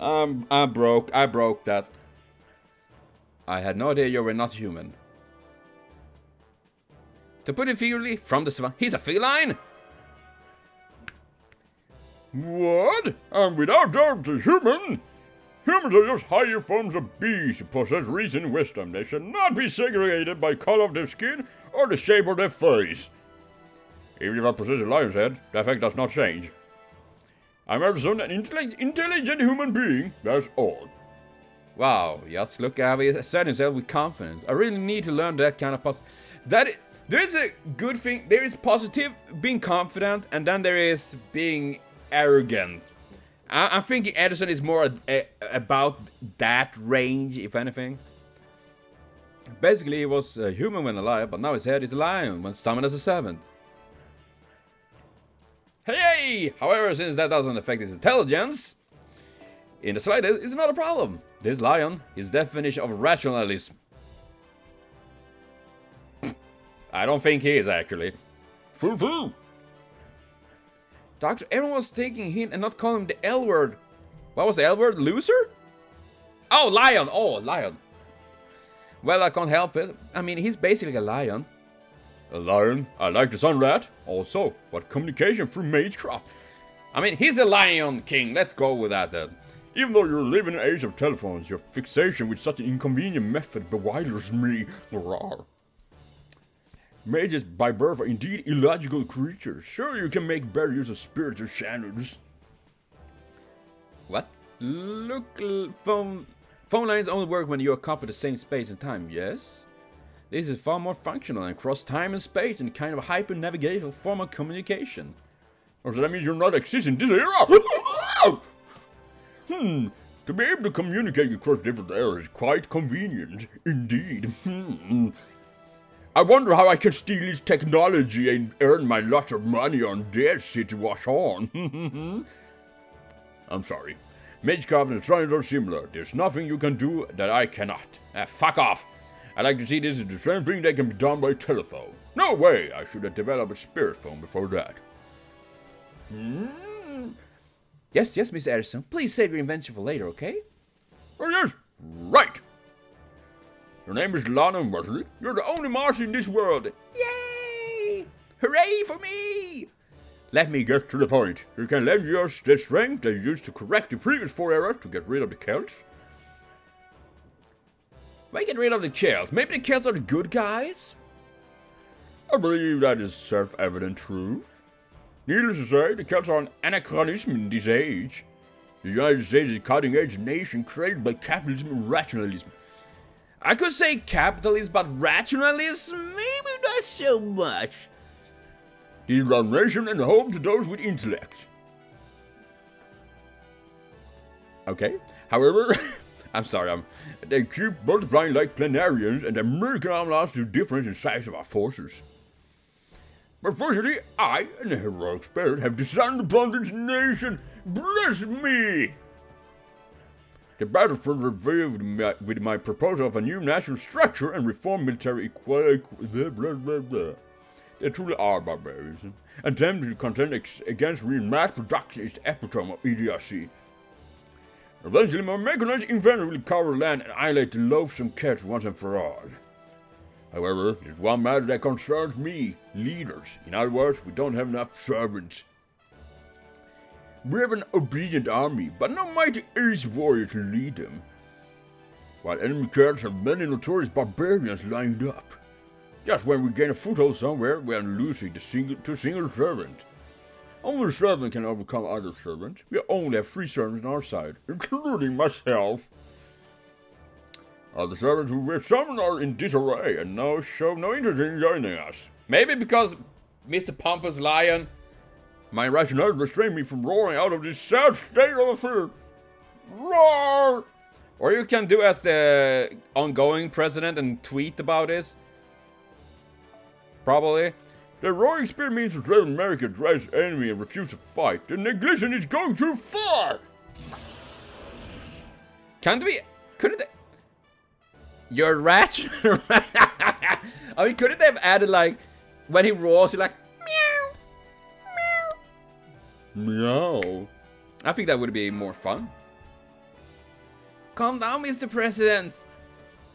I broke that. I had no idea you were not human. To put it figuratively, from the savannah, he's a feline! What? And without doubt a human? Humans are just higher forms of beasts who possess reason and wisdom. They should not be segregated by color of their skin or the shape of their face. Even if I possess a lion's head, the effect does not change. I'm Edison, an intelligent human being, that's all. Wow, just look how he said himself with confidence. I really need to learn that kind of there is a good thing, there is positive being confident, and then there is being arrogant. I'm thinking Edison is more about that range, if anything. Basically, he was a human when alive, but now his head is a lion when summoned as a servant. Hey! However, since that doesn't affect his intelligence, in the slightest, it's not a problem. This lion, his definition of rationalism. I don't think he is, actually. Foo-foo! Doctor, everyone was taking a hint and not calling him the L word. What was the L word? Loser? Oh, lion! Oh, lion. Well, I can't help it. I mean, he's basically a lion. A lion? I like the sun rat. Also, what communication through magecraft? I mean, he's a lion king. Let's go with that then. Even though you live in an age of telephones, your fixation with such an inconvenient method bewilders me. Rawr. Mages by birth are indeed illogical creatures. Sure, you can make better use of spiritual channels. What? Look, phone lines only work when you occupy the same space and time, yes? This is far more functional and cross time and space and kind of a hyper-navigational form of communication. Or so that means you're not existing in this era? To be able to communicate across different eras is quite convenient, indeed. I wonder how I can steal this technology and earn my lot of money on this situation. I'm sorry. Magecraft and science are similar. There's nothing you can do that I cannot. Fuck off. I like to see this as the same thing that can be done by telephone. No way, I should have developed a spirit phone before that. Yes, Mr. Edison. Please save your invention for later, okay? Oh yes, right. Your name is Lana, wasn't it? You're the only Martian in this world. Yay! Hooray for me! Let me get to the point. You can lend us the strength that you used to correct the previous 4 errors to get rid of the Celts. Why get rid of the Celts? Maybe the Celts are the good guys? I believe that is self-evident truth. Needless to say, the Celts are an anachronism in this age. The United States is a cutting-edge nation created by capitalism and rationalism. I could say capitalism, but rationalism, maybe not so much. These are a nation and home to those with intellect. Okay. However, I'm sorry, they keep multiplying like planarians, and the American allows the difference in size of our forces. But fortunately, I and the heroic spirit have decided upon this nation. Bless me! The battlefront revealed with my proposal of a new national structure and reform military equality. They truly are barbarians. Attempting to contend against me in mass production is the epitome of idiocy. Eventually, my mechanized inventor will cover land and annihilate the loathsome cats once and for all. However, there's one matter that concerns me, leaders. In other words, we don't have enough servants. We have an obedient army, but no mighty ace warrior to lead them. While enemy cats have many notorious barbarians lined up. Just when we gain a foothold somewhere, we are losing to single servant. Only a servant can overcome other servants. We only have 3 servants on our side, including myself. Other servants who we've summoned are in disarray and now show no interest in joining us. Maybe because Mr. Pompous Lion, my rationale restrained me from roaring out of this sad state of affairs. Roar! Or you can do as the ongoing president and tweet about this. Probably. The roaring spear means that America drives the enemy and refuses to fight. The negligence is going too far! Couldn't they? You're rational. I mean, couldn't they have added, like, when he roars, he's like, meow, meow. Meow. I think that would be more fun. Calm down, Mr. President.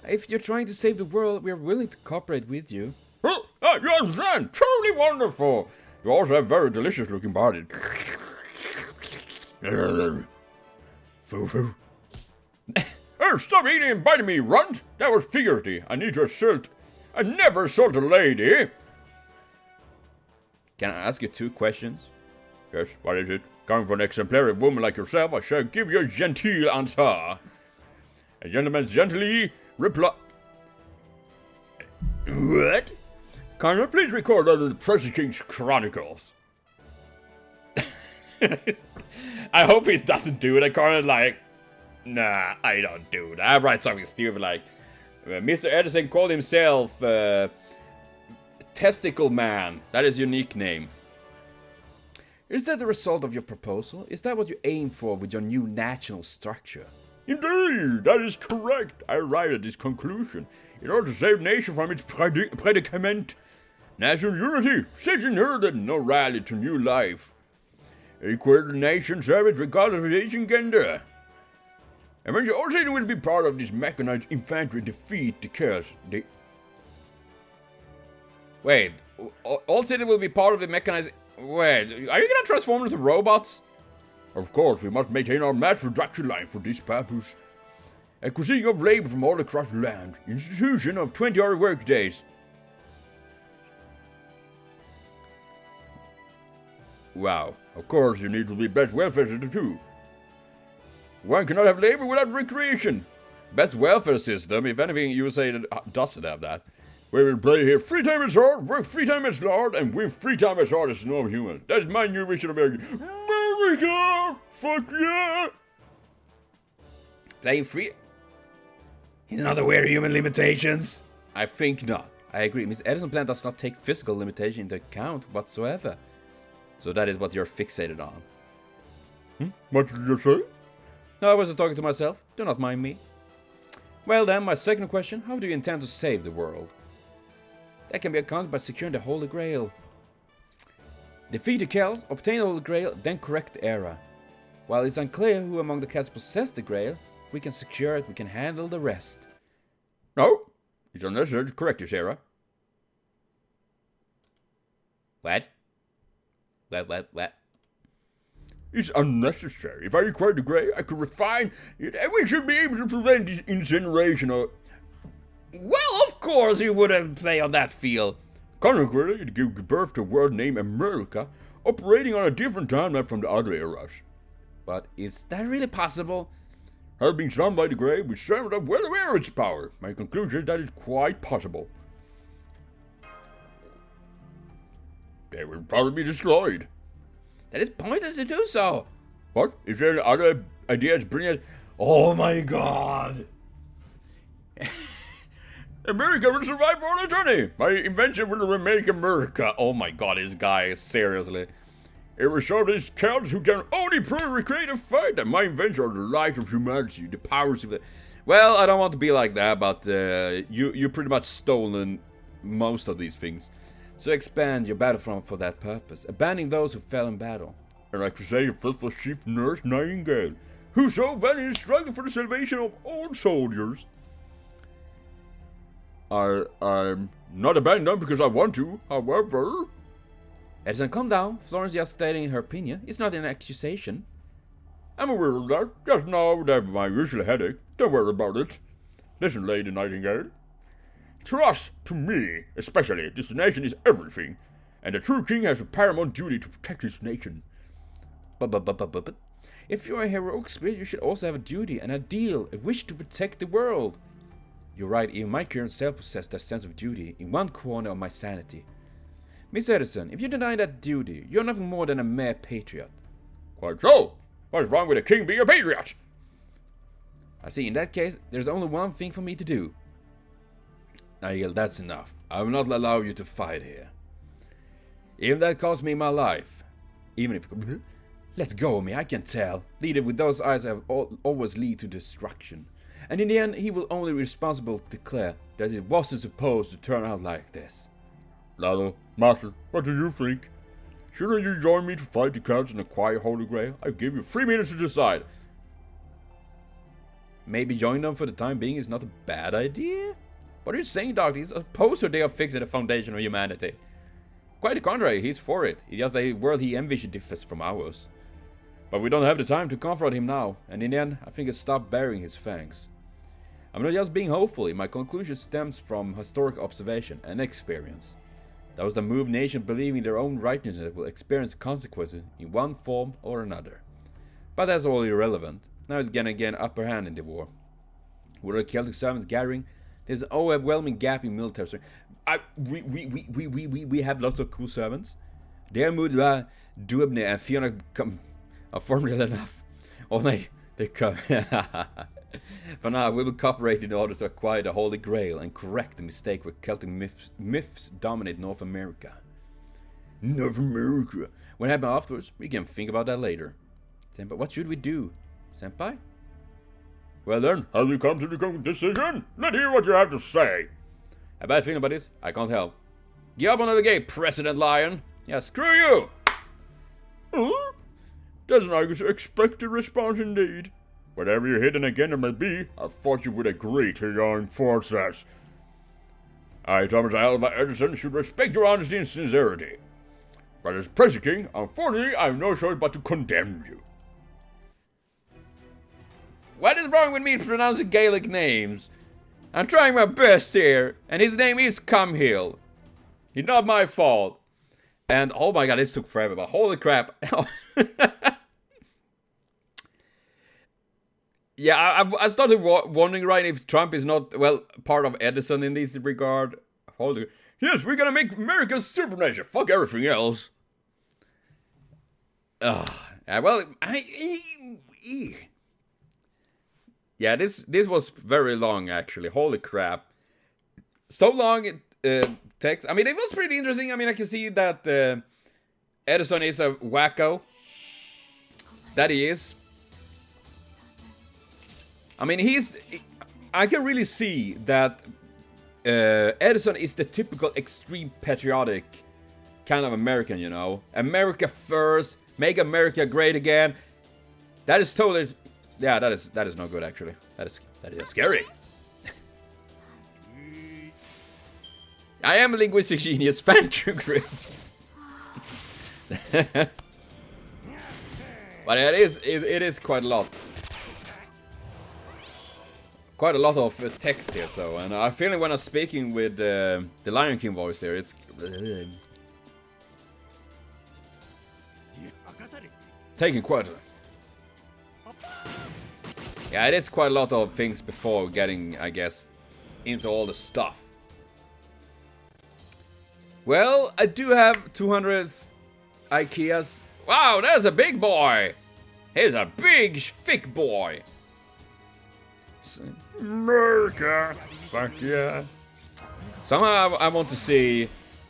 If you're trying to save the world, we're willing to cooperate with you. Oh, you understand? Truly wonderful! You also have very delicious looking body. Foo-foo. Hey, stop eating and biting me, runt! That was figurative. I need to assault. I never assault a lady! Can I ask you 2 questions? Yes, what is it? Coming from an exemplary woman like yourself, I shall give you a genteel answer. A gentleman gently reply. What? Karna, please record under the Pressure King's Chronicles. I hope he doesn't do it. Karna's like, nah, I don't do that. I write something stupid like, Mr. Edison called himself Testicle Man. That is your nickname. Is that the result of your proposal? Is that what you aim for with your new national structure? Indeed, that is correct. I arrived at this conclusion in order to save the nation from its predicament. National unity, such inherited no rally to new life. Equal the nation service regardless of age and gender. Eventually, all Satan will be part of this mechanized infantry defeat the chaos. Wait, all Satan will be part of the mechanized... Wait, are you gonna transform into robots? Of course, we must maintain our mass production line for this purpose. Acquisition of labor from all across the land. Institution of 20-hour workdays. Wow. Of course, you need to be best welfare system too. One cannot have labor without recreation. Best welfare system, if anything, USA doesn't have that. We will play here 3 times as hard, work 3 times as hard, and win 3 times as hard as normal human. That is my new vision of America. America! Fuck yeah! Playing free? He's not aware of human limitations. I think not. I agree. Miss Edison plan does not take physical limitation into account whatsoever. So that is what you're fixated on. What did you say? No, I wasn't talking to myself. Do not mind me. Well then, my second question. How do you intend to save the world? That can be accomplished by securing the Holy Grail. Defeat the Celts, obtain the Holy Grail, then correct the error. While it's unclear who among the Celts possessed the Grail, we can secure it, we can handle the rest. No, it's unnecessary to correct this error. What? What? It's unnecessary. If I acquired the Grail, I could refine it, and we should be able to prevent this incineration of... Well, of course you wouldn't play on that field. Consequently, it gave birth to a world named Murica, operating on a different timeline from the other eras. But is that really possible? Having been summoned by the Grey, we served up well aware of its power. My conclusion is that it's quite possible. They will probably be destroyed. That is pointless to do so. What? Is there other ideas brilliant? Oh my god! America will survive for all eternity. My invention will remake America. Oh my god, this guy, seriously. It will show these Celts who can only recreate a fight that my inventions are the light of humanity, the powers of the... Well, I don't want to be like that, but you pretty much stolen most of these things. So expand your battlefront for that purpose, abandoning those who fell in battle. And like to say, your faithful chief nurse Nightingale, who so valiantly struggled for the salvation of all soldiers. I'm not abandoning them because I want to, however... Edison, calm down. Florence just stating her opinion. It's not an accusation. I'm aware of that. Just now I have my usual headache. Don't worry about it. Listen, Lady Nightingale. Trust to me, especially. This nation is everything. And the true king has a paramount duty to protect his nation. But. If you're a heroic spirit, you should also have a duty, an ideal, a wish to protect the world. You're right, even my current self possesses that sense of duty in one corner of my sanity. Miss Edison, if you deny that duty, you're nothing more than a mere patriot. Quite so. What's wrong with a king being a patriot? I see, in that case, there's only one thing for me to do. Nightingale, that's enough. I will not allow you to fight here. Even that cost me my life. Even if... Let's go of me, I can tell. Leader with those eyes have always lead to destruction. And in the end, he will only be responsible to declare that it wasn't supposed to turn out like this. Lalo, Master, what do you think? Shouldn't you join me to fight the Celts and acquire Holy Grail? I give you 3 minutes to decide. Maybe join them for the time being is not a bad idea? What are you saying, Doctor? He's opposed to they are fixing the foundation of humanity. Quite the contrary, he's for it. It's just the world he envisioned differs from ours. But we don't have the time to confront him now, and in the end, I think he'll stop bearing his fangs. I'm not just being hopeful, my conclusion stems from historic observation and experience. Those that move nations believing their own righteousness will experience consequences in one form or another. But that's all irrelevant. Now it's gonna get an upper hand in the war. With the Celtic servants gathering, there's an overwhelming gap in military strength. We have lots of cool servants. Däremot var Duebne and Fiona are formidable enough. Oh, they come. For now, we will cooperate in order to acquire the Holy Grail and correct the mistake where Celtic myths dominate North America. North America. What happens afterwards? We can think about that later. Senpai, what should we do? Senpai? Well then, have you come to the decision? Let's hear what you have to say. A bad feeling about this? I can't help. Get up another gate, President Lion. Yeah, screw you! Huh? That's an expected response indeed. Whatever your hidden agenda may be, I thought you would agree to join forces. I, Thomas Alva Edison, should respect your honesty and sincerity. But as President King, unfortunately, I have no choice but to condemn you. What is wrong with me pronouncing Gaelic names? I'm trying my best here, and his name is Cumhill. It's not my fault. And oh my god, this took forever, but holy crap. Yeah, I started wondering, right, if Trump is not, well, part of Edison in this regard. Holy... Yes, we're gonna make America a supernation. Fuck everything else. Well, yeah, this was very long, actually. Holy crap. So long, text. I mean, it was pretty interesting. I mean, I can see that Edison is a wacko. That he is. I mean, I can really see that Edison is the typical extreme patriotic kind of American, you know? America first, make America great again. That is totally... Yeah, that is no good, actually. That is scary. I am a linguistic genius. Thank you, Chris. But it is quite a lot. Quite a lot of text here, so, and I feel like when I'm speaking with the Lion King voice here, it's taking quite a... Yeah, it is quite a lot of things before getting, I guess, into all the stuff. Well, I do have 200 IKEAs. Wow, that's a big boy! He's a big, thick boy. America! Fuck yeah. Somehow I want to see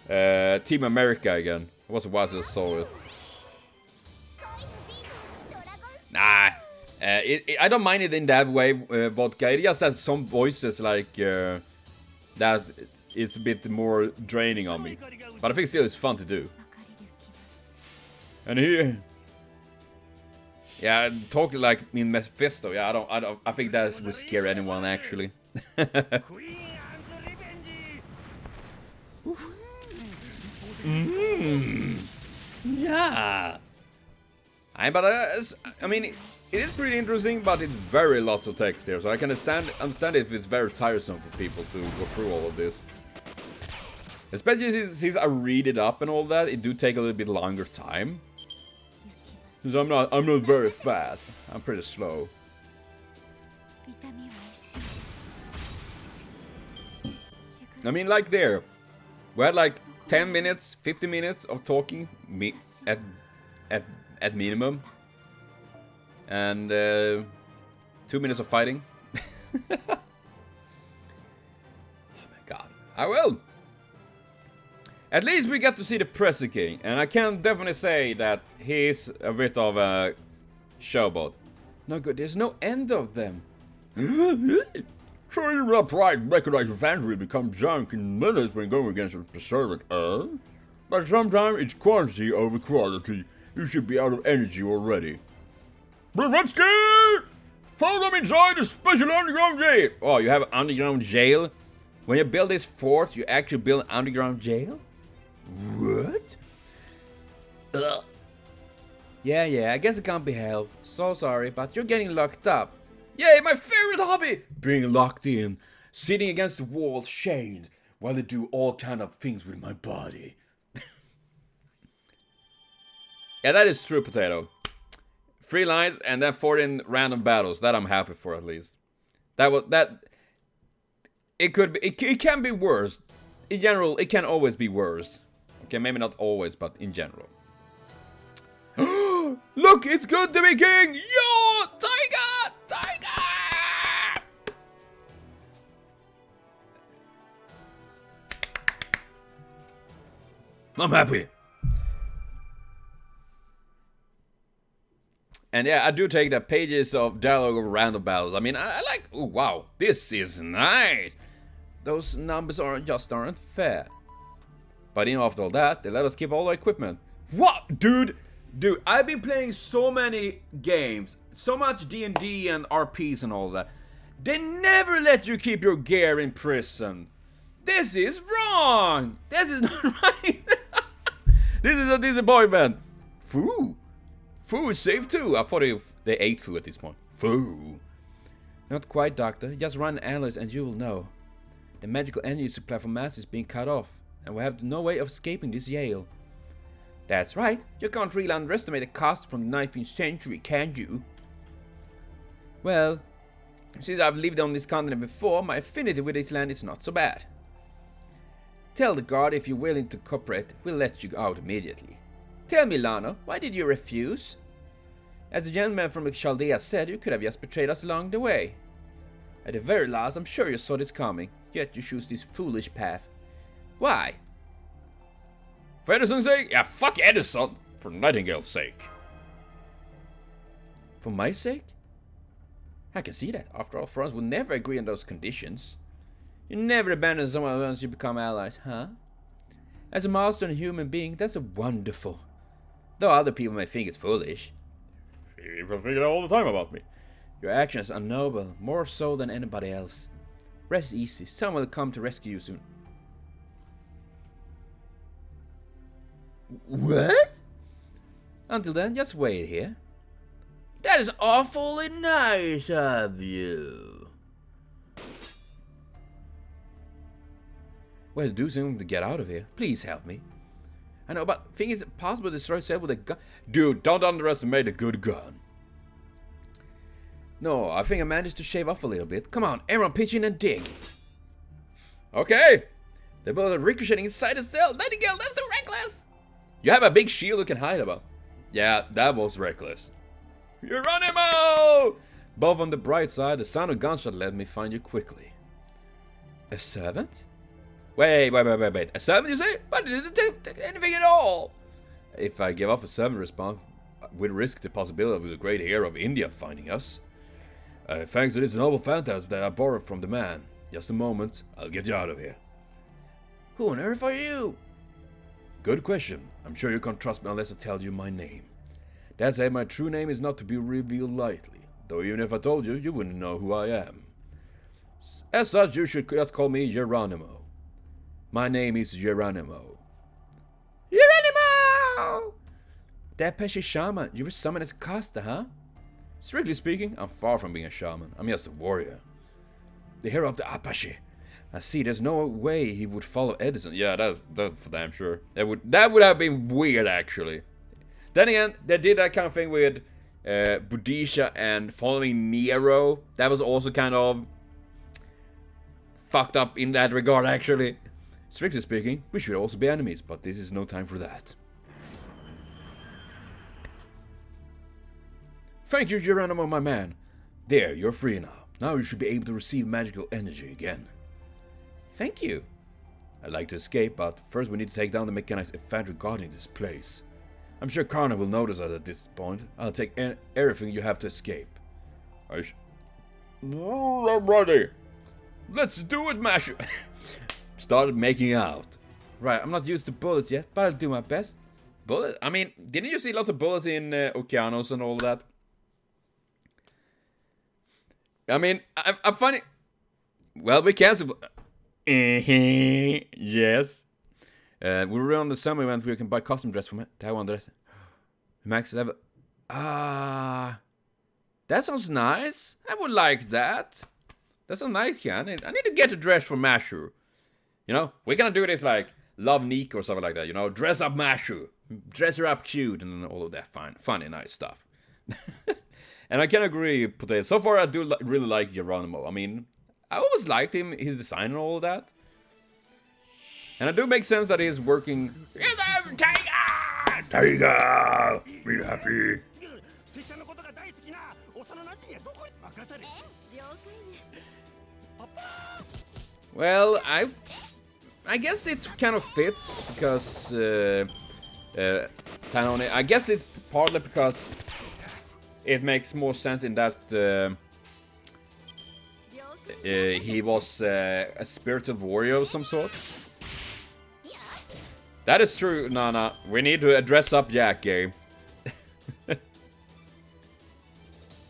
Team America again. It was a while since I saw it. Nah, I don't mind it in that way, Vodka. It just has some voices like that is a bit more draining on me. But I think still it's fun to do. And here... Yeah, talking like in Mephisto. Yeah, I think that would scare anyone actually. Yeah. But I mean, it is pretty interesting, but it's very lots of text here, so I can understand if it's very tiresome for people to go through all of this. Especially since I read it up and all that, it do take a little bit longer time. Because I'm not very fast. I'm pretty slow. I mean, like there, we had like 10 minutes, 15 minutes of talking at minimum, and 2 minutes of fighting. Oh my god. I will. At least we got to see the Pressure King, and I can definitely say that he's a bit of a showboat. No good, there's no end of them. So you're not right, mechanized infantry become junk in minutes when going against a berserk, But sometimes it's quantity over quality. You should be out of energy already. Blavatsky! Follow them inside the special underground jail! Oh, you have an underground jail? When you build this fort, you actually build an underground jail? What? Ugh. Yeah, I guess it can't be helped. So sorry, but you're getting locked up. Yay, my favorite hobby! Being locked in, sitting against the wall, chained, while they do all kind of things with my body. Yeah, that is true, Potato. 3 lines and then 14 random battles. That I'm happy for, at least. It could be. It can be worse. In general, it can always be worse. Okay, maybe not always, but in general. Look, it's good to be king! Yo, Tiger! Tiger! I'm happy. And yeah, I do take the pages of dialogue of random battles. I mean, I like... Oh, wow. This is nice. Those numbers aren't fair. But you know, after all that, they let us keep all the equipment. What? Dude, I've been playing so many games. So much D&D and RPs and all that. They never let you keep your gear in prison. This is wrong. This is not right. This is a disappointment. Foo. Foo is safe too. I thought they ate Foo at this point. Foo. Not quite, Doctor. Just run alloys and you will know. The magical energy supply from Mass is being cut off, and we have no way of escaping this jail. That's right. You can't really underestimate the cost from the 19th century, can you? Well, since I've lived on this continent before, my affinity with this land is not so bad. Tell the guard if you're willing to cooperate, we'll let you out immediately. Tell me, Lana, why did you refuse? As the gentleman from Chaldea said, you could have just betrayed us along the way. At the very last, I'm sure you saw this coming, yet you choose this foolish path. Why? For Edison's sake? Yeah, fuck Edison! For Nightingale's sake. For my sake? I can see that. After all, France will never agree on those conditions. You never abandon someone once you become allies, huh? As a master and human being, that's a wonderful. Though other people may think it's foolish. People think that all the time about me. Your actions are noble, more so than anybody else. Rest easy, someone will come to rescue you soon. What? Until then, just wait here. That is awfully nice of you. Well, do something to get out of here. Please help me. I know, but think it's possible to destroy Seth with a gun? Dude, don't underestimate a good gun. No, I think I managed to shave off a little bit. Come on, everyone pitch in and dig. Okay. They're both ricocheting inside the cell. Nightingale, that's so reckless. You have a big shield you can hide about. Yeah, that was reckless. Geronimo! Both on the bright side, the sound of gunshot let me find you quickly. A servant? Wait. A servant, you say? But it didn't take anything at all. If I give off a servant response, we'd risk the possibility of the great hero of India finding us. Thanks to this noble phantasm that I borrowed from the man. Just a moment, I'll get you out of here. Who on earth are you? Good question. I'm sure you can't trust me unless I tell you my name. That said, my true name is not to be revealed lightly. Though even if I told you, you wouldn't know who I am. As such, you should just call me Geronimo. My name is Geronimo. Geronimo! That Pesci shaman, you were summoned as a caster, huh? Strictly speaking, I'm far from being a shaman. I'm just a warrior. The hero of the Apache. I see, there's no way he would follow Edison. Yeah, that's for damn sure. That would have been weird, actually. Then again, they did that kind of thing with Boudicca and following Nero. That was also kind of fucked up in that regard, actually. Strictly speaking, we should also be enemies, but this is no time for that. Thank you, Geronimo, my man. There, you're free now. Now you should be able to receive magical energy again. Thank you. I'd like to escape, but first we need to take down the mechanized infantry guarding this place. I'm sure Karna will notice us at this point. I'll take everything you have to escape. I'm ready. Let's do it, Masher. Started making out. Right, I'm not used to bullets yet, but I'll do my best. Bullet? I mean, didn't you see lots of bullets in Okeanos and all that? I mean, I'm funny. Well, we canceled. Yes. We were on the summer event where you can buy custom dress from Taiwan dress. Max level. That sounds nice. I would like that. That's a nice, yeah. I need to get a dress for Mashu. You know, we're gonna do this like Love Nick or something like that. You know, dress up Mashu, dress her up cute, and all of that funny, nice stuff. And I can agree, Potato. So far, I do really like Geronimo. I mean, I always liked him, his design and all of that. And it do make sense that he's working. Yes, I'm Tiger! Tiger! Be happy. Well, I guess it kind of fits because Tanone. I guess it's partly because it makes more sense in that he was a spiritual warrior of some sort. That is true, Nana. We need to dress up Jack, game.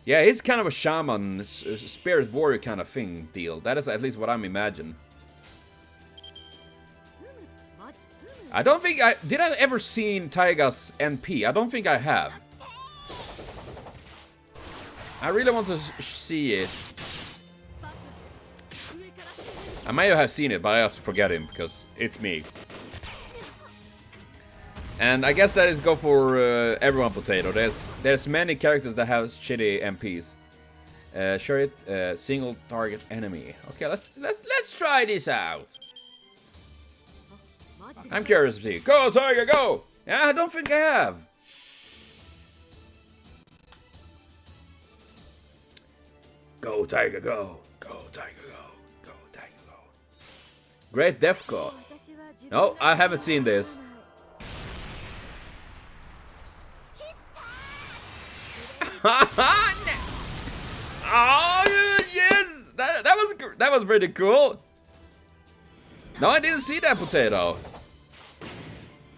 Yeah, he's kind of a shaman, spirit warrior kind of thing deal. That is at least what I'm imagining. I don't think did I ever seen Taiga's NP? I don't think I have. I really want to see it. I may have seen it, but I just forget him because it's me. And I guess that is go for everyone, Potato. There's many characters that have shitty MPs. Sure it, single target enemy. Okay, let's try this out. I'm curious to see. Go, Tiger, go! Yeah, I don't think I have. Go, Tiger, go. Go, Tiger, go. Go, Tiger, go. Great Death Call. No, I haven't seen this. Oh yes, that was pretty cool. No, I didn't see that, Potato.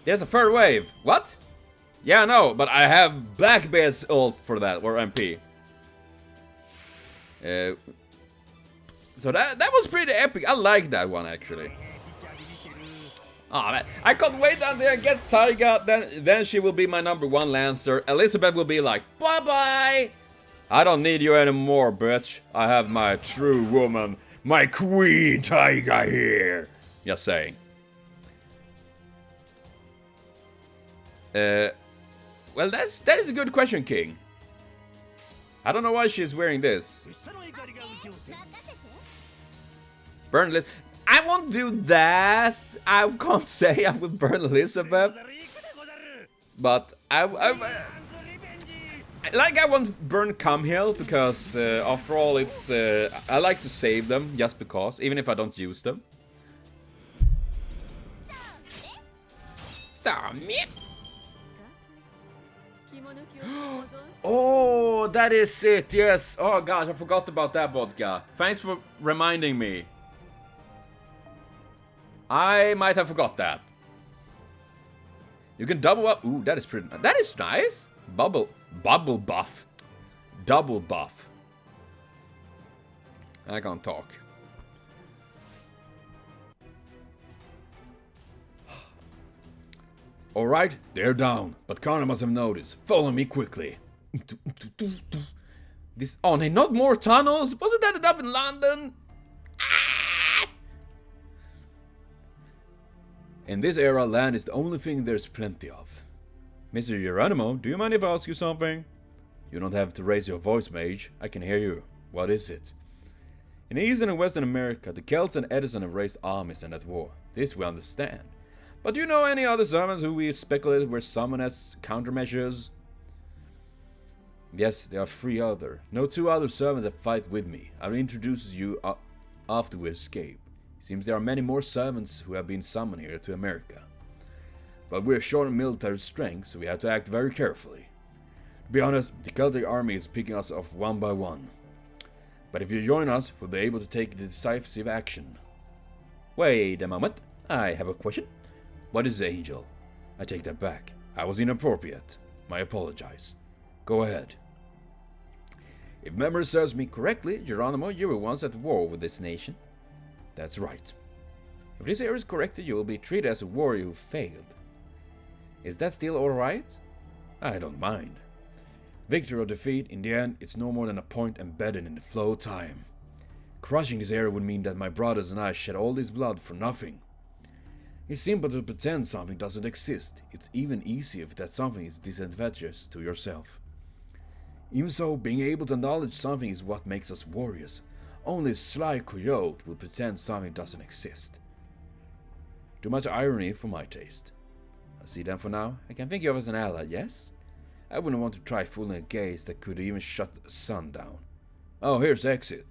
There's a third wave. What? Yeah, no, but I have Blackbeard's ult for that, or MP. So that was pretty epic. I like that one actually. Oh man, I can't wait until I get Taiga. Then she will be my #1 Lancer. Elizabeth will be like, bye bye. I don't need you anymore, bitch. I have my true woman, my queen Taiga here. Just saying. Well, that is a good question, King. I don't know why she's wearing this. Burn I won't do that. I can't say I will burn Elizabeth. But I want burn Cumhill because after all it's I like to save them just because, even if I don't use them. Oh, that is it, yes. Oh gosh, I forgot about that vodka. Thanks for reminding me. I might have forgot that. You can double up. Ooh, that is pretty. That is nice. Bubble buff. Double buff. I can't talk. Alright, they're down, but Karna must have noticed. Follow me quickly. This. Oh, no, not more tunnels? Wasn't that enough in London? In this era, land is the only thing there's plenty of. Mr. Geronimo, do you mind if I ask you something? You don't have to raise your voice, mage. I can hear you. What is it? In Eastern and Western America, the Celts and Edison have raised armies and at war. This we understand. But do you know any other summons who we speculate were summoned as countermeasures? Yes, there are 3 other. No 2 other servants that fight with me. I'll introduce you after we escape. Seems there are many more servants who have been summoned here to America. But we're short on military strength, so we have to act very carefully. To be honest, the Celtic army is picking us off one by one. But if you join us, we'll be able to take decisive action. Wait a moment. I have a question. What is Angel? I take that back. I was inappropriate. I apologize. Go ahead. If memory serves me correctly, Geronimo, you were once at war with this nation. That's right. If this here is correct, you will be treated as a warrior who failed. Is that still alright? I don't mind. Victory or defeat, in the end, it's no more than a point embedded in the flow of time. Crushing this area would mean that my brothers and I shed all this blood for nothing. It's simple to pretend something doesn't exist. It's even easier if that something is disadvantageous to yourself. Even so, being able to acknowledge something is what makes us warriors. Only a sly coyote will pretend something doesn't exist. Too much irony for my taste. I see them for now. I can think of you as an ally, yes? I wouldn't want to try fooling a gaze that could even shut the sun down. Oh, here's the exit.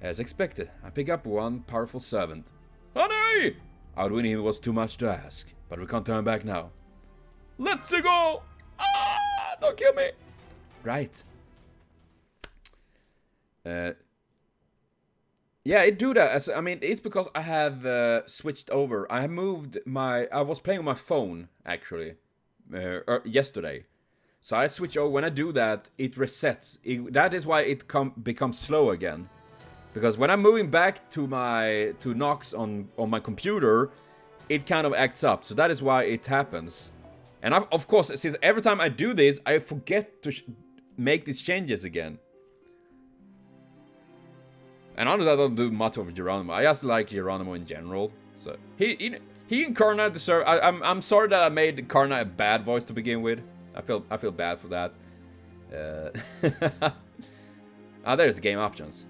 As expected, I pick up one powerful servant. Honey! Outwitting him was too much to ask, but we can't turn back now. Let's go! Ah! Don't kill me! Right. Yeah, it do that. I mean, it's because I have switched over. I have moved my... I was playing on my phone, actually, yesterday. So I switch over. When I do that, it resets. That is why it becomes slow again. Because when I'm moving back to Nox on my computer, it kind of acts up. So that is why it happens. And of course, since every time I do this, I forget to make these changes again. And honestly, I don't do much of Geronimo. I just like Geronimo in general. So he and Karna deserve. I'm sorry that I made Karna a bad voice to begin with. I feel bad for that. There's the game options.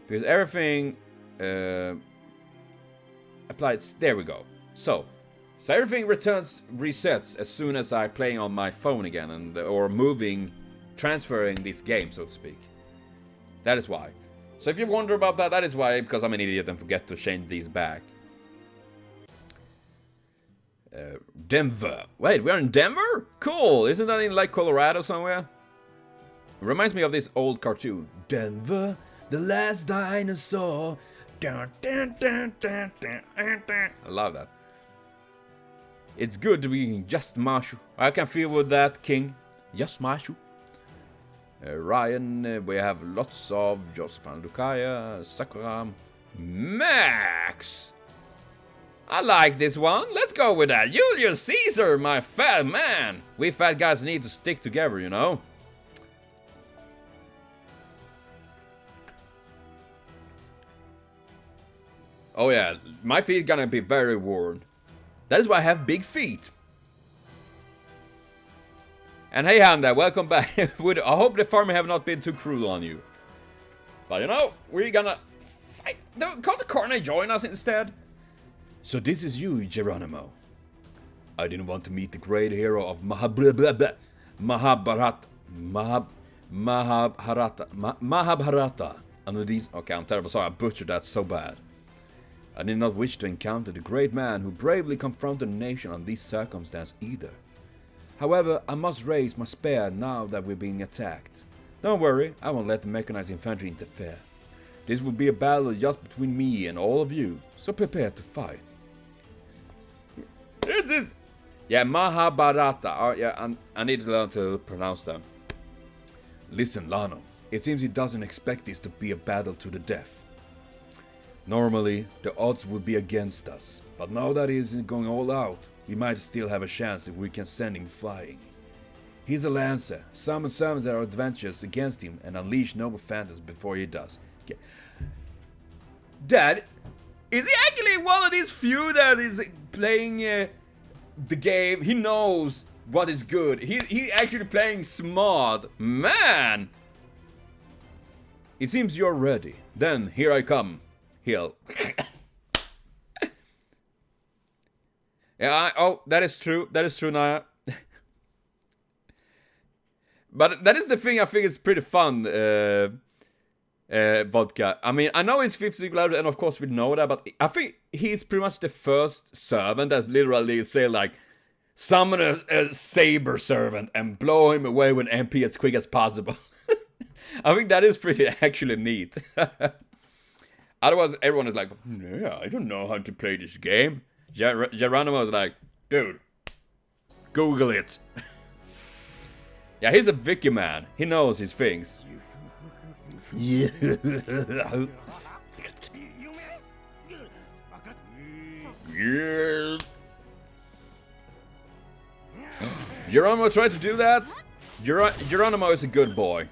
Because everything applied. There we go. So everything resets as soon as I play on my phone again, or transferring this game, so to speak. That is why. So if you wonder about that, that is why, because I'm an idiot and forget to change these back. Denver. Wait, we're in Denver? Cool. Isn't that in like Colorado somewhere? It reminds me of this old cartoon. Denver, the last dinosaur. Dun, dun, dun, dun, dun, dun, dun. I love that. It's good to be just Mashu. I can feel with that, King. Just Mashu. Ryan, we have lots of Josephine Lukaya, Sakura, Max. I like this one. Let's go with that. Julius Caesar, my fat man. We fat guys need to stick together, you know. Oh yeah, my feet gonna be very worn. That is why I have big feet. And hey Handa, welcome back. I hope the farming have not been too cruel on you. But you know, we're gonna fight. Can't the Karna join us instead? So this is you, Geronimo. I didn't want to meet the great hero of Mahabharata. Under these... Okay, I'm terrible. Sorry, I butchered that so bad. I did not wish to encounter the great man who bravely confronted a nation on these circumstances either. However, I must raise my spear now that we're being attacked. Don't worry, I won't let the mechanized infantry interfere. This will be a battle just between me and all of you, so prepare to fight. This is... Yeah, Mahabharata. Oh, yeah, I need to learn to pronounce them. Listen, Lano. It seems he doesn't expect this to be a battle to the death. Normally, the odds would be against us, but now that he isn't going all out, we might still have a chance if we can send him flying. He's a lancer. Summon summons that are adventurous against him and unleash noble phantasm before he does. Okay. Dad, is he actually one of these few that is playing the game? He knows what is good. He actually playing smart. Man! It seems you're ready. Then, here I come. Heal. Yeah, oh, that is true. That is true, Naya. But that is the thing I think is pretty fun, Vodka. I mean, I know it's fifth singularity, and of course we know that, but I think he's pretty much the first servant that literally say like, summon a saber servant and blow him away with MP as quick as possible. I think that is pretty actually neat. Otherwise, everyone is like, yeah, I don't know how to play this game. Geronimo is like, dude, Google it. Yeah, he's a Vicky man. He knows his things. Yeah. Yeah. Geronimo tried to do that. Geronimo is a good boy.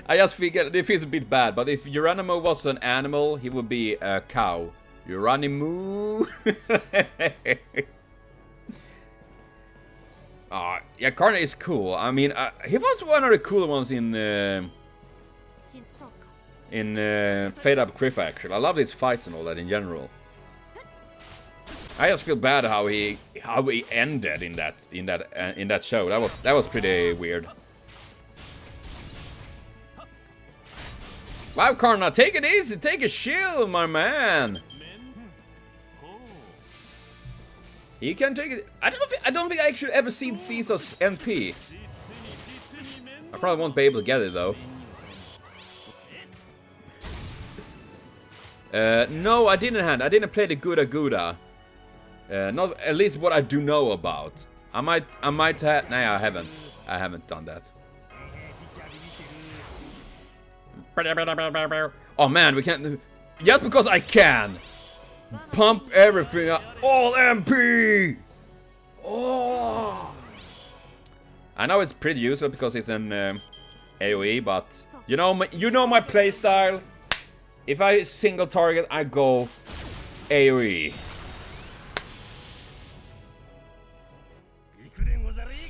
I just think it feels a bit bad, but if Geronimo was an animal, he would be a cow. Geronimo. Yeah, Karna is cool. I mean, he was one of the cooler ones in Fade Up Criff, actually. I love his fights and all that in general. I just feel bad how he ended in that show. That was pretty weird. Wow, Karna, take it easy, take a chill, my man. He can take it. I don't think I actually ever seen Caesar's MP. I probably won't be able to get it though. No, I didn't play the Gouda. Not at least what I do know about. I might have. Nah, I haven't done that. Oh man, we can't. Just because I can pump everything up. All MP. Oh. I know it's pretty useful because it's an AOE, but you know my playstyle. If I single target, I go AOE.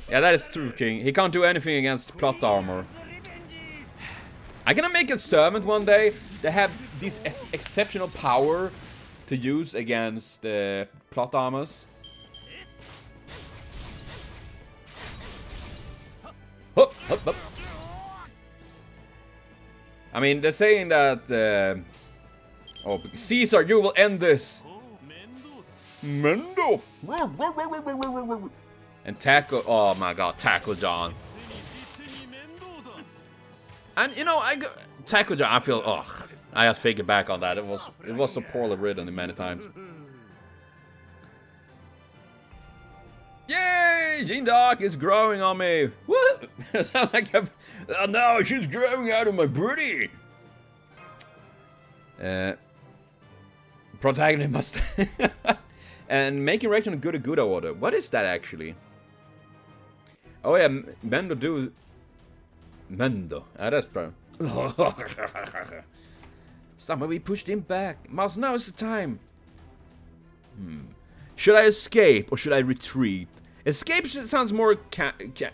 Yeah, that is true, King. He can't do anything against plot armor. I'm gonna make a servant one day that have this exceptional power to use against plot armors. Hup, hup, hup. I mean, they're saying that oh, Caesar, you will end this. Mendo. And tackle. Oh my God, tackle John. And you know, tackle John. I feel. Oh, I just figured back on that. It was so poorly written many times. Yay! Gene Doc is growing on me. What? Sound like oh no, she's growing out of my booty. Protagonist must and making reaction to good order. What is that actually? Oh yeah, Mendo do. Mendo. That's bro. Somehow we pushed him back. Mouse, now is the time. Should I escape or should I retreat? Escape sounds more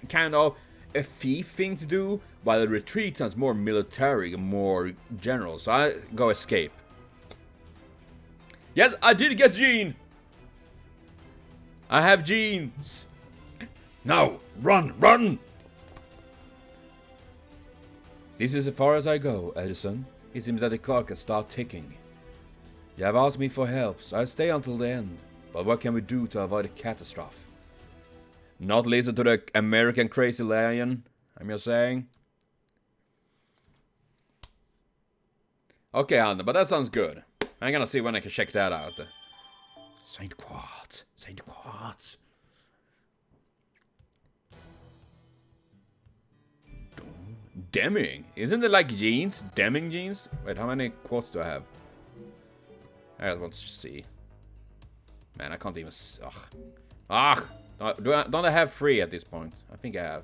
kind of a thief thing to do, while a retreat sounds more military, more general. So I go escape. Yes, I did get Gene. I have genes. Now, run! This is as far as I go, Edison. It seems that the clock has started ticking. You have asked me for help, so I'll stay until the end. But what can we do to avoid a catastrophe? Not listen to the American crazy lion, I'm just saying. Okay, Anna, but that sounds good. I'm gonna see when I can check that out. Saint Quartz. Deming? Isn't it like genes? Deming genes? Wait, how many quartz do I have? I just want to see. Man, I can't even... Don't I have 3 at this point? I think I have.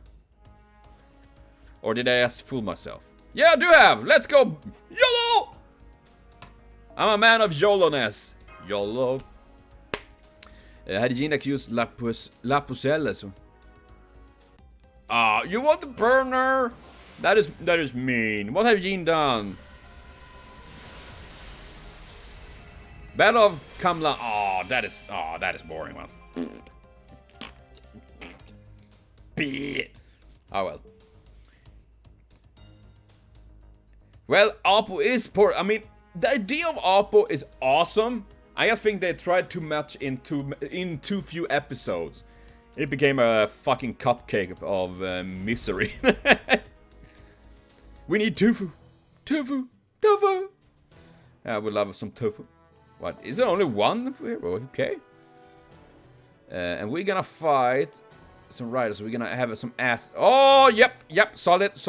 Or did I just fool myself? Yeah, I do have! Let's go! YOLO! I'm a man of YOLO-ness. YOLO. Hade Gene accused La Pucelle, so... you want the burner? That is mean. What have Gene done? Battle of Kamla. Oh, that is boring, man. Oh well. Well, Oppo is poor. I mean, the idea of Oppo is awesome. I just think they tried too much in too few episodes. It became a fucking cupcake of misery. We need tofu. Tofu. Tofu. I would love some tofu. What? Is there only one here? Okay. And we're gonna fight some riders. We're gonna have some ass. Oh, yep. Solid. He's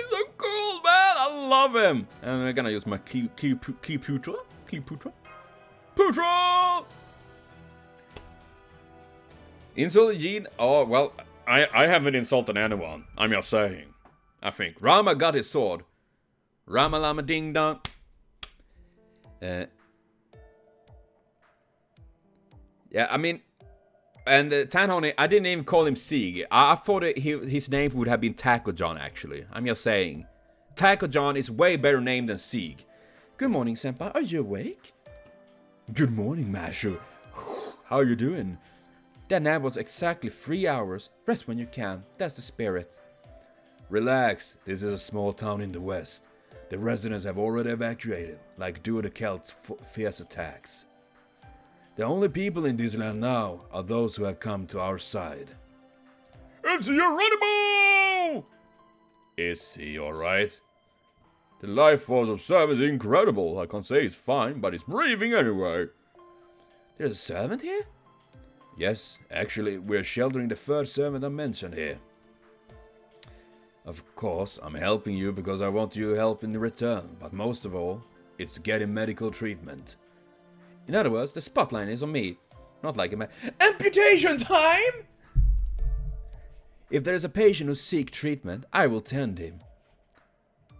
so cool, man. I love him. And we're gonna use my key putra. Putra! Insult Gene? Oh, well, I haven't insulted anyone. I'm just saying. I think. Rama got his sword. Rama Lama Ding Dong. Yeah, I mean, and Tanhoney, I didn't even call him Sieg. I thought his name would have been Taco John, actually. I'm just saying. Taco John is way better name than Sieg. Good morning, Senpai. Are you awake? Good morning, Mashu. How are you doing? That nap was exactly 3 hours. Rest when you can. That's the spirit. Relax. This is a small town in the west. The residents have already evacuated, like due to the Celts' fierce attacks. The only people in this land now are those who have come to our side. It's Geronimo! Is he alright? The life force of Sam is incredible. I can't say he's fine, but he's breathing anyway. There's a servant here? Yes, actually, we're sheltering the third servant I mentioned here. Of course, I'm helping you because I want your help in return, but most of all, it's to get him medical treatment. In other words, the spotlight is on me, not like a amputation time! If there is a patient who seeks treatment, I will tend him.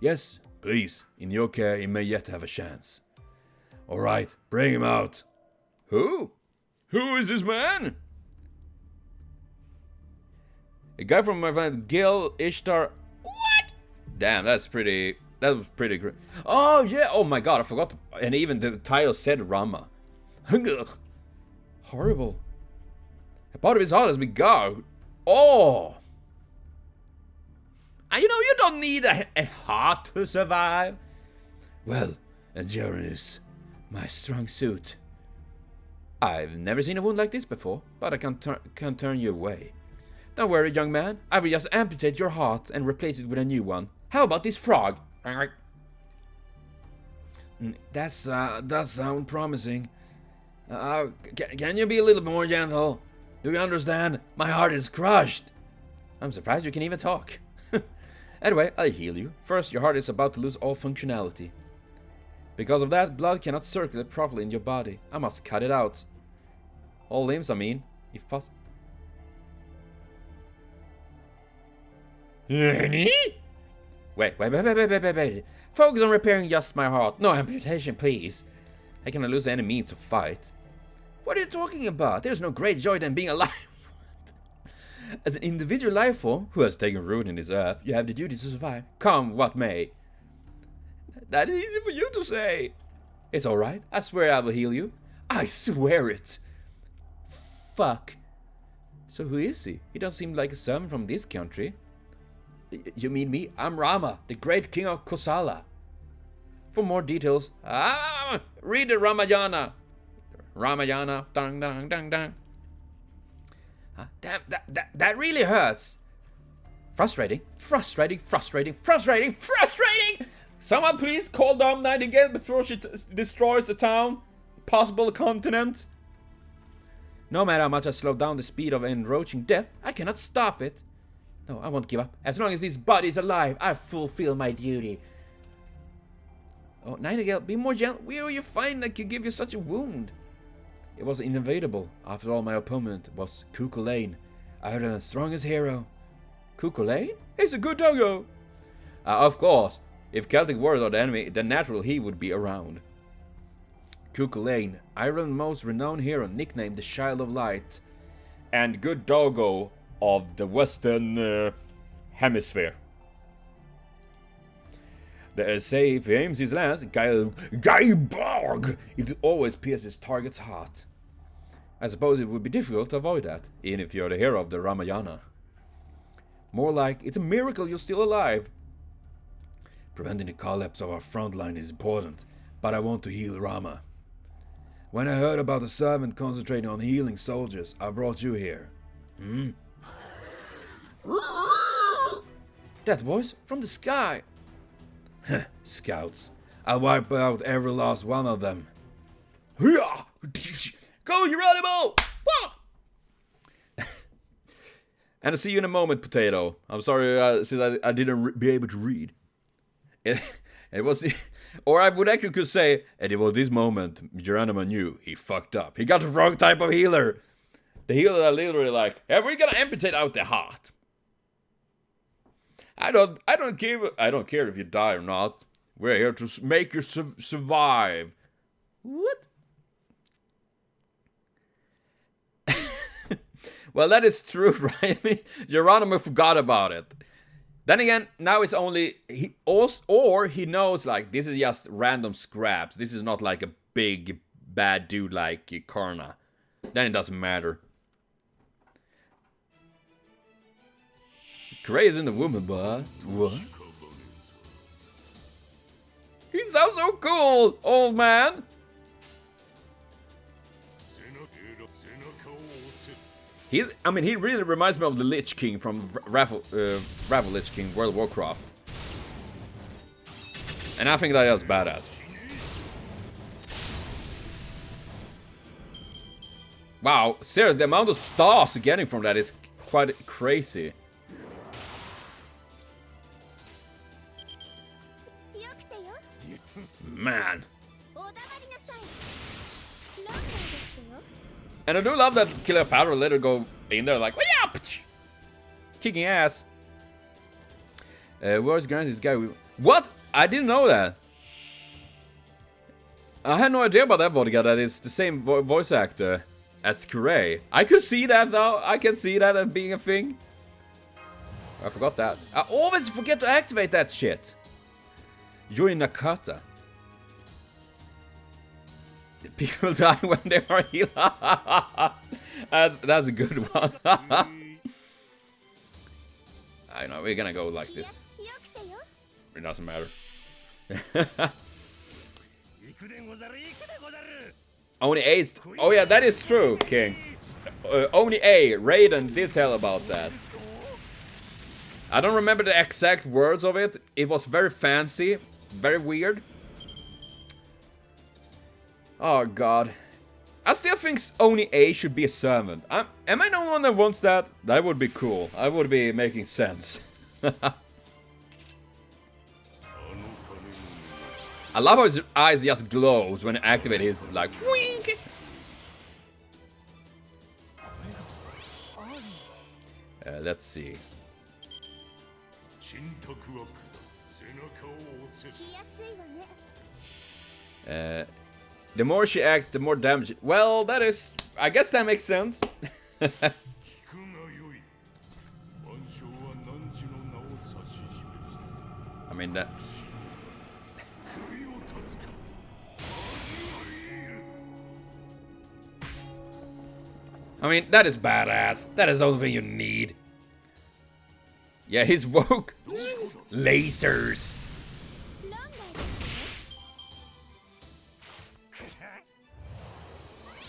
Yes, please, in your care he may yet have a chance. Alright, bring him out. Who? Who is this man? A guy from my friend Gil Ishtar. What? Damn, that was pretty great. Oh yeah, oh my god, I forgot. And even the title said Rama. Horrible. A part of his heart has been gouged. Oh. And you know, you don't need a heart to survive. Well, endurance, my strong suit. I've never seen a wound like this before, but I can't turn you away. Don't worry, young man. I will just amputate your heart and replace it with a new one. How about this frog? That sounds promising. Can you be a little more gentle? Do you understand? My heart is crushed. I'm surprised you can even talk. Anyway, I'll heal you. First, your heart is about to lose all functionality. Because of that, blood cannot circulate properly in your body. I must cut it out. All limbs, I mean, if possible. Wait. Focus on repairing just my heart. No amputation, please. I cannot lose any means to fight. What are you talking about? There's no great joy than being alive. As an individual life form who has taken root in this earth, you have the duty to survive, come what may. That is easy for you to say. It's alright. I swear I will heal you. I swear it. Fuck. So who is he? He doesn't seem like a servant from this country. You mean me? I'm Rama, the great king of Kosala. For more details, read the Ramayana. Ramayana, dang, dang, dang, dang. That really hurts. Frustrating. Someone please call down Nightingale before she destroys the town. Possible continent. No matter how much I slow down the speed of encroaching death, I cannot stop it. No, I won't give up. As long as this body is alive, I fulfill my duty. Oh, Nightingale, be more gentle. Where will you find that could give you such a wound? It was inevitable. After all, my opponent was Cuchulainn, Ireland's strongest hero. Cuchulainn? He's a good doggo. Of course. If Celtic warriors are the enemy, then naturally he would be around. Cuchulainn, Ireland's most renowned hero, nicknamed the Child of Light, and good doggo of the Western Hemisphere. They say if he aims his lance, Guy Borg, it always pierces his target's heart. I suppose it would be difficult to avoid that, even if you're the hero of the Ramayana. More like, it's a miracle you're still alive. Preventing the collapse of our front line is important, but I want to heal Rama. When I heard about a servant concentrating on healing soldiers, I brought you here. That voice from the sky. Scouts. I'll wipe out every last one of them. Go, Geronimo! And I'll see you in a moment, Potato. I'm sorry, since I didn't be able to read. It was, or I would actually could say, and it was this moment Geronimo knew he fucked up. He got the wrong type of healer. The healer that literally like, hey, we're gonna amputate out the heart. I don't care if you die or not. We're here to make you survive. What? Well, that is true, right? Geronimo forgot about it. Then again, now it's only he knows like this is just random scraps. This is not like a big bad dude like Karna. Then it doesn't matter. Crazy in the woman, but what? He sounds so cool, old man. He really reminds me of the Lich King from Ravel Lich King, World of Warcraft. And I think that is badass. Wow, seriously, the amount of stars you're getting from that is quite crazy. Man. And I do love that Cleopatra let her go in there like, yeah, kicking ass. Where's this guy? What? I didn't know that. I had no idea about that vodka. That is the same voice actor as Kure. I could see that though. I can see that as being a thing. I forgot that. I always forget to activate that shit. Join Nakata. People die when they are healed. That's a good one. I know, we're gonna go like this. It doesn't matter. Only A. Oh yeah, that is true, King. Only A. Raiden did tell about that. I don't remember the exact words of it. It was very fancy, very weird. Oh god. I still think only A should be a servant. Am I the one that wants that? That would be cool. I would be making sense. I love how his eyes just glows when he activates his like wink. Let's see. The more she acts, the more damage. Well, that is... I guess that makes sense. I mean, that... I mean, that is badass. That is the only thing you need. Yeah, he's woke. Lasers.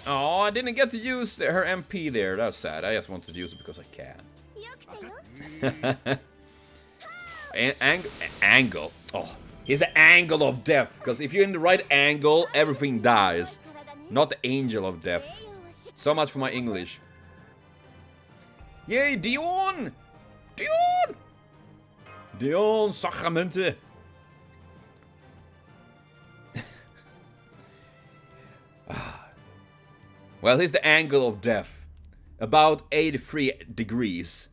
Oh, I didn't get to use her MP there. That was sad. I just wanted to use it because I can. Angle. Oh, he's the angle of death. Because if you're in the right angle, everything dies. Not the angel of death. So much for my English. Yay, Dion! Dion! Dion, sacramente. Well, here's the angle of death. About 83 degrees.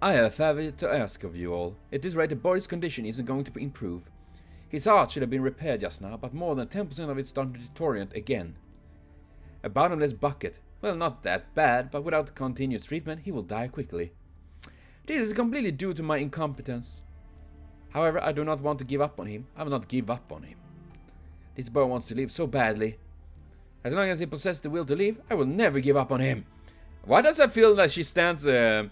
I have a favor to ask of you all. At this rate, the boy's condition isn't going to improve. His heart should have been repaired just now, but more than 10% of it started to deteriorate again. A bottomless bucket. Well, not that bad, but without continuous treatment, he will die quickly. This is completely due to my incompetence. However, I do not want to give up on him. I will not give up on him. This boy wants to live so badly. As long as he possesses the will to leave, I will never give up on him. Why does I feel that she stands and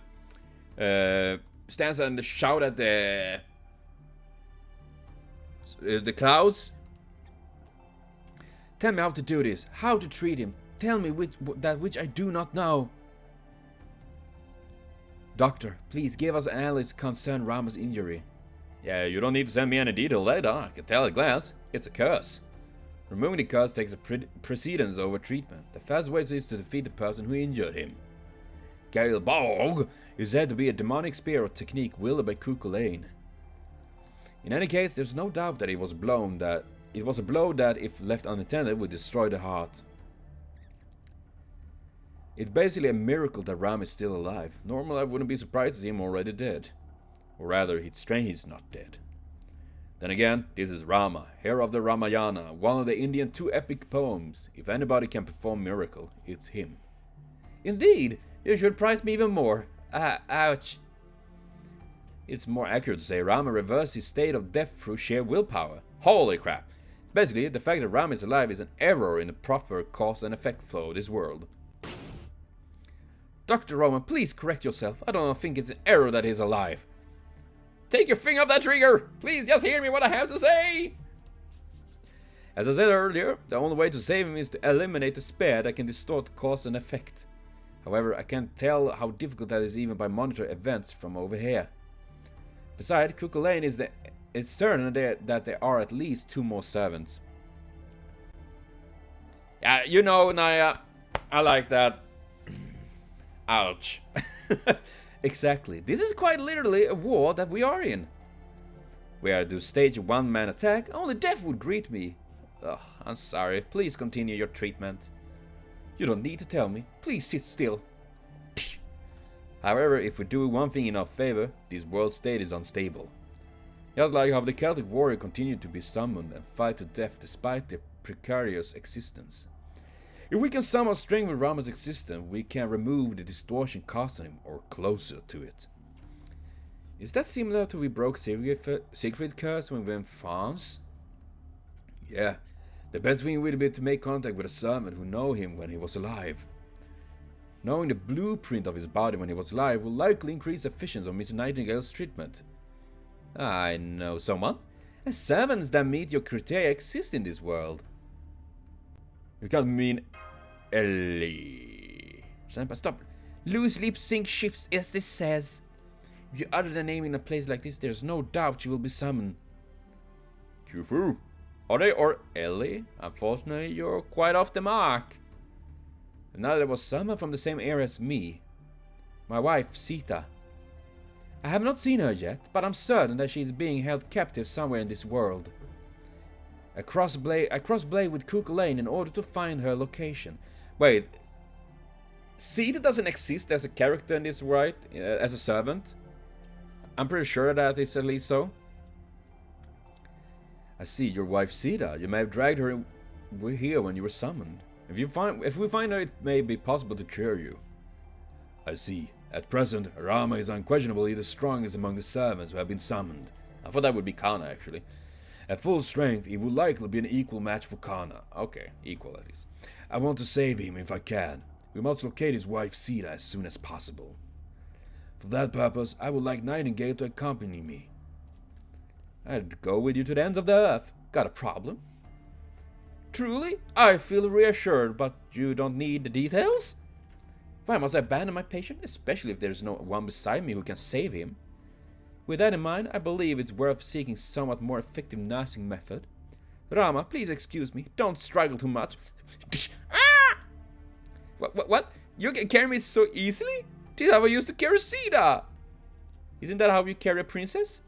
shout at the clouds? Tell me how to do this, how to treat him. Tell me that which I do not know. Doctor, please give us analysis concerning Rama's injury. Yeah, you don't need to send me any detail later. I can tell at a glance. It's a curse. Removing the curse takes a precedence over treatment. The fastest way is to defeat the person who injured him. Gale Bog is said to be a demonic spear or technique wielded by Cuchulainn. In any case, there's no doubt that it was a blow that, if left unattended, would destroy the heart. It's basically a miracle that Ram is still alive. Normally I wouldn't be surprised to see him already dead. Or rather, it's strange he's not dead. Then again, this is Rama, hero of the Ramayana, one of the Indian 2 epic poems. If anybody can perform miracle, it's him. Indeed, you should prize me even more. Ouch. It's more accurate to say Rama reversed his state of death through sheer willpower. Holy crap. Basically, the fact that Rama is alive is an error in the proper cause and effect flow of this world. Dr. Rama, please correct yourself. I don't think it's an error that he's alive. Take your finger off that trigger! Please just hear me what I have to say! As I said earlier, the only way to save him is to eliminate the spear that can distort cause and effect. However, I can't tell how difficult that is even by monitoring events from over here. Besides, Cuchulainn is certain that there are at least 2 more servants. Yeah, you know, Naya, I like that. Ouch. Exactly. This is quite literally a war that we are in. Where I do stage a one-man attack, only death would greet me. Ugh, I'm sorry. Please continue your treatment. You don't need to tell me. Please sit still. However, if we do one thing in our favor, this world state is unstable. Just like how the Celtic warrior continued to be summoned and fight to death despite their precarious existence. If we can somehow strengthen Rama's existence, we can remove the distortion caused on him, or closer to it. Is that similar to we broke Siegfried's curse when we were in France? Yeah, the best thing would be to make contact with a servant who knew him when he was alive. Knowing the blueprint of his body when he was alive will likely increase the efficiency of Miss Nightingale's treatment. I know someone. And servants that meet your criteria exist in this world. You can't mean Ellie. Stop. Loose lips sink ships, as this says. If you utter the name in a place like this, there's no doubt you will be summoned. Jufu. Ode or Ellie? Unfortunately, you're quite off the mark. And now there was someone from the same area as me. My wife, Sita. I have not seen her yet, but I'm certain that she is being held captive somewhere in this world. I crossblade with Cuchulainn in order to find her location. Wait, Sita doesn't exist as a character in this, right? As a servant? I'm pretty sure that is at least so. I see, your wife Sita. You may have dragged her here when you were summoned. If we find her, it may be possible to cure you. I see. At present, Rama is unquestionably the strongest among the servants who have been summoned. I thought that would be Karna, actually. At full strength, he will likely be an equal match for Karna. Okay, equal at least. I want to save him if I can. We must locate his wife Sita as soon as possible. For that purpose, I would like Nightingale to accompany me. I'd go with you to the ends of the earth. Got a problem? Truly? I feel reassured, but you don't need the details? Why must I abandon my patient, especially if there's no one beside me who can save him? With that in mind, I believe it's worth seeking somewhat more effective nursing method. Rama, please excuse me. Don't struggle too much. Ah! What? You can carry me so easily? This is how I used to carry Sita. Isn't that how you carry a princess?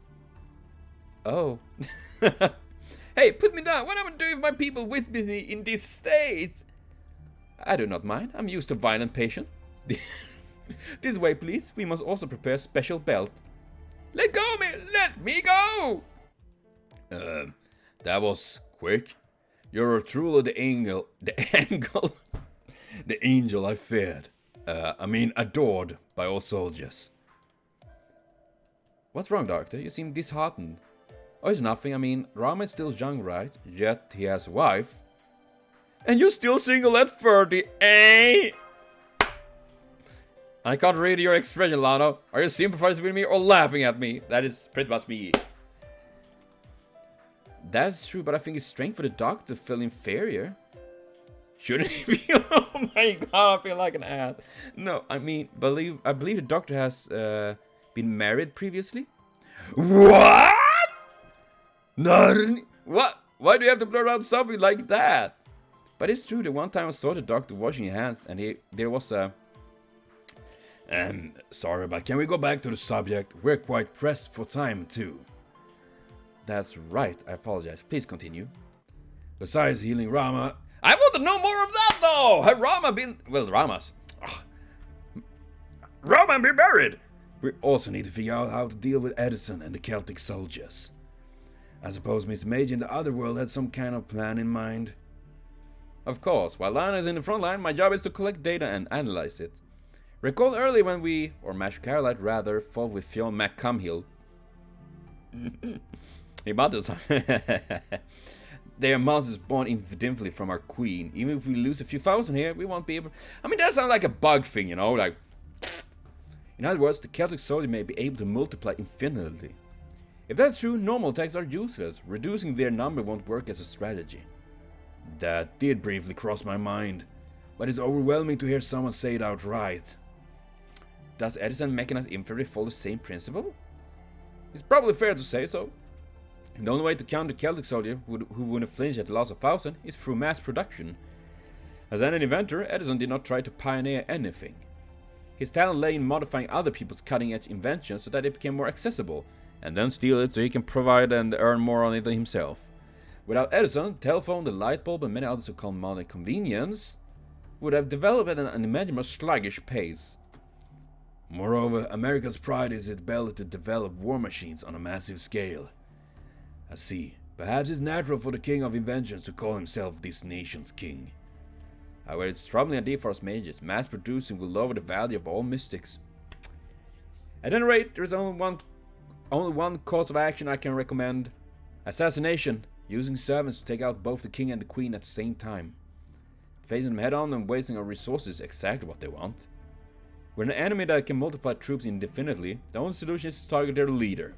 Oh. Hey, put me down. What am I doing with my people with me in this state? I do not mind. I'm used to violent patients. This way, please. We must also prepare a special belt. Let go of me! Let me go! That was quick. You're truly the angel I feared. Adored by all soldiers. What's wrong, Doctor? You seem disheartened. Oh, it's nothing. Rama is still young, right? Yet he has a wife. And you're still single at 30, eh? I can't read your expression, Lano. Are you sympathizing with me or laughing at me? That is pretty much me. That's true, but I think it's strange for the doctor to feel inferior. Shouldn't he be? Oh my god, I feel like an ass. No, I mean, I believe the doctor has been married previously. What? No. What? Why do you have to blur out something like that? But it's true, the one time I saw the doctor washing his hands and there was a... Sorry, but can we go back to the subject? We're quite pressed for time, too. That's right, I apologize. Please continue. Besides healing Rama... I want to know more of that, though! Have Rama been... Well, Rama's... Ugh. Rama be buried! We also need to figure out how to deal with Edison and the Celtic soldiers. I suppose Mr. Mage in the other world had some kind of plan in mind. Of course, while Lana is in the front line, my job is to collect data and analyze it. Recall early when we, or Mash Carolite rather, fought with Fionn McCumhill. He matters. They are monsters born infinitely from our queen. Even if we lose a few thousand here, we won't be able... I mean, that sounds like a bug thing, you know, like... In other words, the Celtic soldier may be able to multiply infinitely. If that's true, normal attacks are useless. Reducing their number won't work as a strategy. That did briefly cross my mind, but it's overwhelming to hear someone say it outright. Does Edison mechanized infantry follow the same principle? It's probably fair to say so. The only way to counter Celtic soldier who wouldn't flinch at the loss of 1,000 is through mass production. As an inventor, Edison did not try to pioneer anything. His talent lay in modifying other people's cutting-edge inventions so that it became more accessible, and then steal it so he can provide and earn more on it himself. Without Edison, the telephone, the light bulb, and many other so-called modern convenience would have developed at an unimaginable sluggish pace. Moreover, America's pride is its ability to develop war machines on a massive scale. I see. Perhaps it's natural for the king of inventions to call himself this nation's king. However, it's troubling idea for us mages. Mass producing will lower the value of all mystics. At any rate, there is only one course of action I can recommend. Assassination. Using servants to take out both the king and the queen at the same time. Facing them head on and wasting our resources is exactly what they want. With an enemy that can multiply troops indefinitely, the only solution is to target their leader.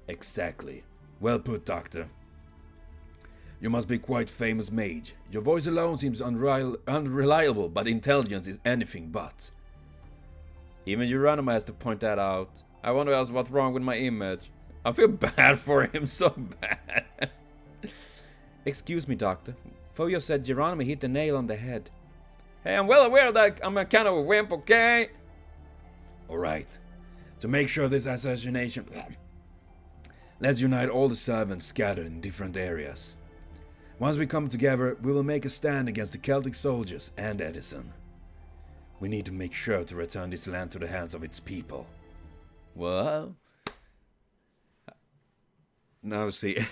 Exactly. Well put, Doctor. You must be quite famous mage. Your voice alone seems unreliable, but intelligence is anything but. Even Geronimo has to point that out. I wonder what's wrong with my image. I feel bad for him, so bad. Excuse me, Doctor. Foyo said Geronimo hit the nail on the head. Hey, I'm well aware that I'm a kind of a wimp, okay? Alright. To make sure this assassination... Let's unite all the servants scattered in different areas. Once we come together, we will make a stand against the Celtic soldiers and Edison. We need to make sure to return this land to the hands of its people. Well... Now see...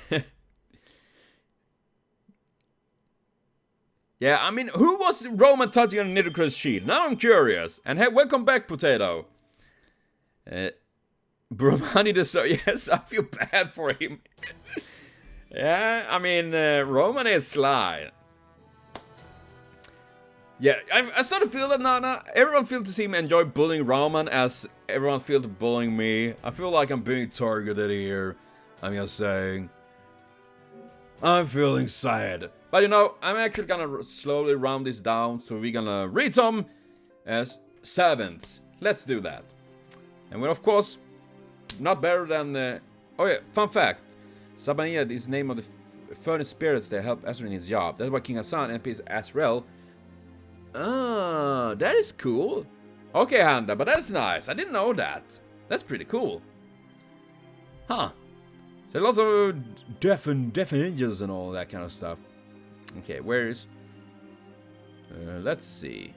Yeah, I mean, who was Roman touching on Nitocris' shield? Now I'm curious. And hey, welcome back, Potato. Brahmani yes, I feel bad for him. Yeah, I mean, Roman is sly. Yeah, I sort of feel that now everyone feels to see me enjoy bullying Roman as everyone feels to bullying me. I feel like I'm being targeted here. I'm just saying. I'm feeling sad. But you know, I'm actually gonna slowly round this down, so we're gonna read some as servants. Let's do that. And we're of course not better than... oh yeah, fun fact. Sabaniad is the name of the furnace spirits that help Ezra in his job. That's why King Hassan NP's Azrael. Ah, that is cool. Okay, Handa, but that's nice. I didn't know that. That's pretty cool. Huh. So lots of deaf angels and all that kind of stuff. Okay, where is... let's see.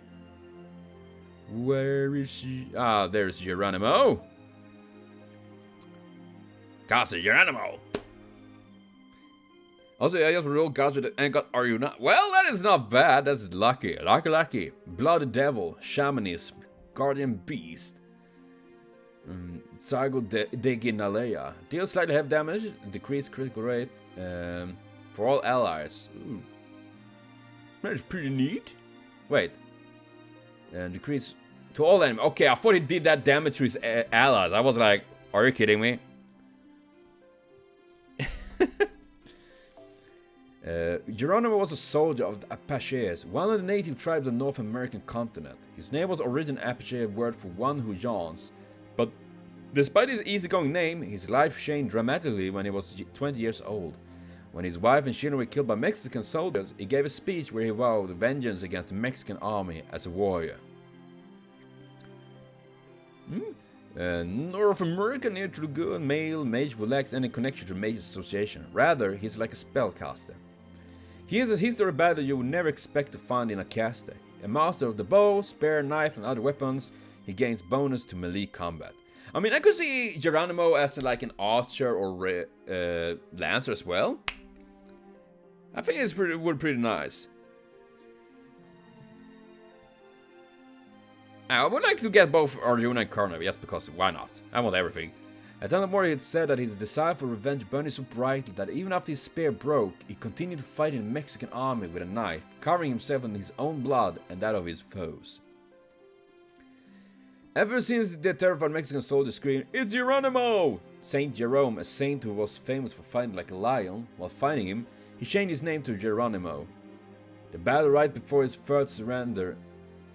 Where is she? Ah, there's Geronimo. Casa Geronimo. Also, I just rolled Gacha and got Are You Not? Well, that is not bad. That's lucky. Lucky. Blood Devil, Shamanism, Guardian Beast. Zygo Deginalea. Deals slightly heavy damage, decreased critical rate for all allies. Ooh. That's pretty neat. Wait. And decrease to all enemies. Okay, I thought he did that damage to his allies. I was like, are you kidding me? Geronimo was a soldier of the Apaches, one of the native tribes of the North American continent. His name was originally Apache word for one who yawns, but despite his easygoing name, his life changed dramatically when he was 20 years old. When his wife and children were killed by Mexican soldiers, he gave a speech where he vowed vengeance against the Mexican army as a warrior. North American near to the good male mage who lacks any connection to mage association. Rather, he's like a spellcaster. He has a history battle you would never expect to find in a caster. A master of the bow, spear, knife, and other weapons, he gains bonus to melee combat. I mean, I could see Geronimo as like an archer or lancer as well. I think it's pretty nice. I would like to get both Arjuna and Karna, just because why not? I want everything. At the end of the war, he had said that his desire for revenge burned so brightly that even after his spear broke, he continued to fight in the Mexican army with a knife, covering himself in his own blood and that of his foes. Ever since the terrified Mexican soldier screamed, "It's Geronimo!" Saint Jerome, a saint who was famous for fighting like a lion, while fighting him, he changed his name to Geronimo. The battle right before his first surrender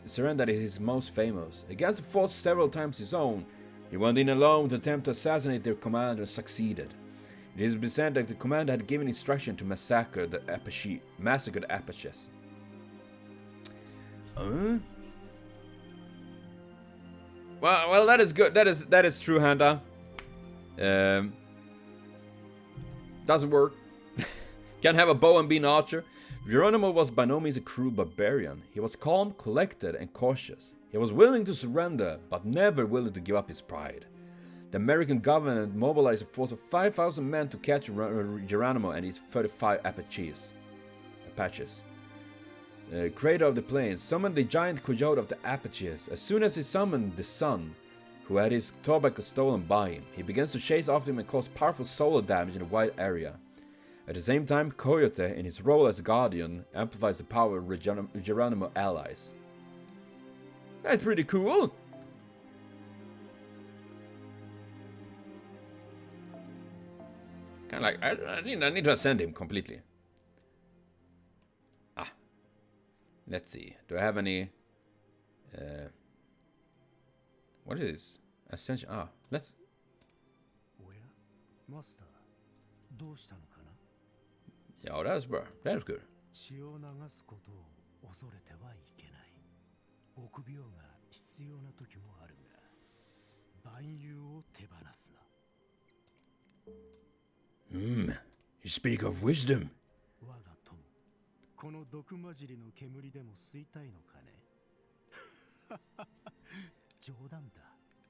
is his most famous. Against a force several times his own, he went in alone to attempt to assassinate their commander and succeeded. It is been said that the commander had given instruction to massacre the Apaches. Well, that is good. That is true, Handa. Doesn't work. Can't have a bow and be an archer. Geronimo was by no means a cruel barbarian. He was calm, collected, and cautious. He was willing to surrender, but never willing to give up his pride. The American government mobilized a force of 5,000 men to catch Geronimo and his 35 Apaches. Creator of the plains summoned the giant coyote of the Apaches. As soon as he summoned the sun, who had his tobacco stolen by him, he begins to chase after him and cause powerful solar damage in a wide area. At the same time, Coyote, in his role as guardian, amplifies the power of Geronimo allies. That's pretty cool! Kinda like, I need to ascend him completely. Let's see, do I have any... what is this? Ascension, let's... Yeah, that's bro. That's good. You speak of wisdom.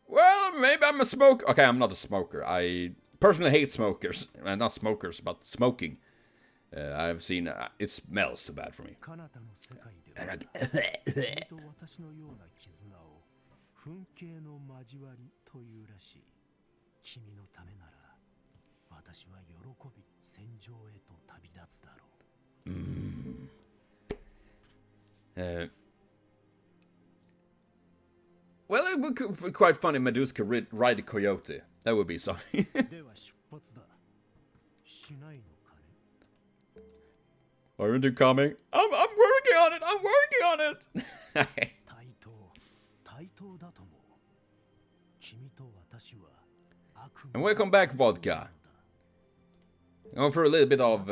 Well, maybe I'm a smoker. Okay, I'm not a smoker. I personally hate smokers. Not smokers, but smoking. I've seen it smells too bad for me. Well, it would be quite funny if Medusa could ride a coyote. That would be something. Aren't you coming? I'm working on it! I'm working on it! And welcome back, Vodka. Going for a little bit of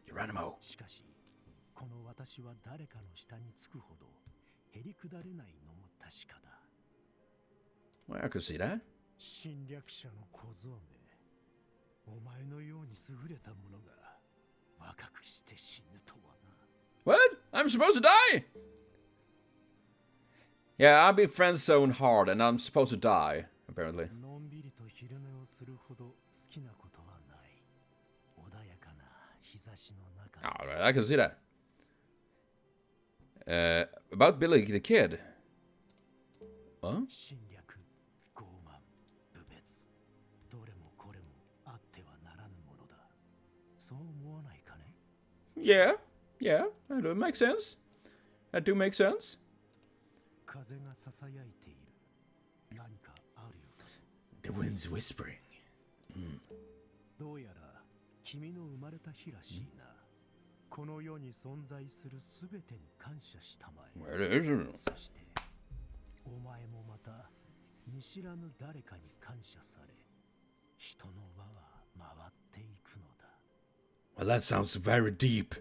Geronimo. Well, I could see that. What? I'm supposed to die? Yeah, I've been friend-zoned hard and I'm supposed to die, apparently. Alright, I can see that. About Billy the Kid. Huh? Yeah. Yeah, that makes sense. That do make sense. The wind's whispering. Well, Where is it? お前もまた見知らぬ誰かに感謝され、人の輪は回っていくのだ。 Well, that sounds very deep.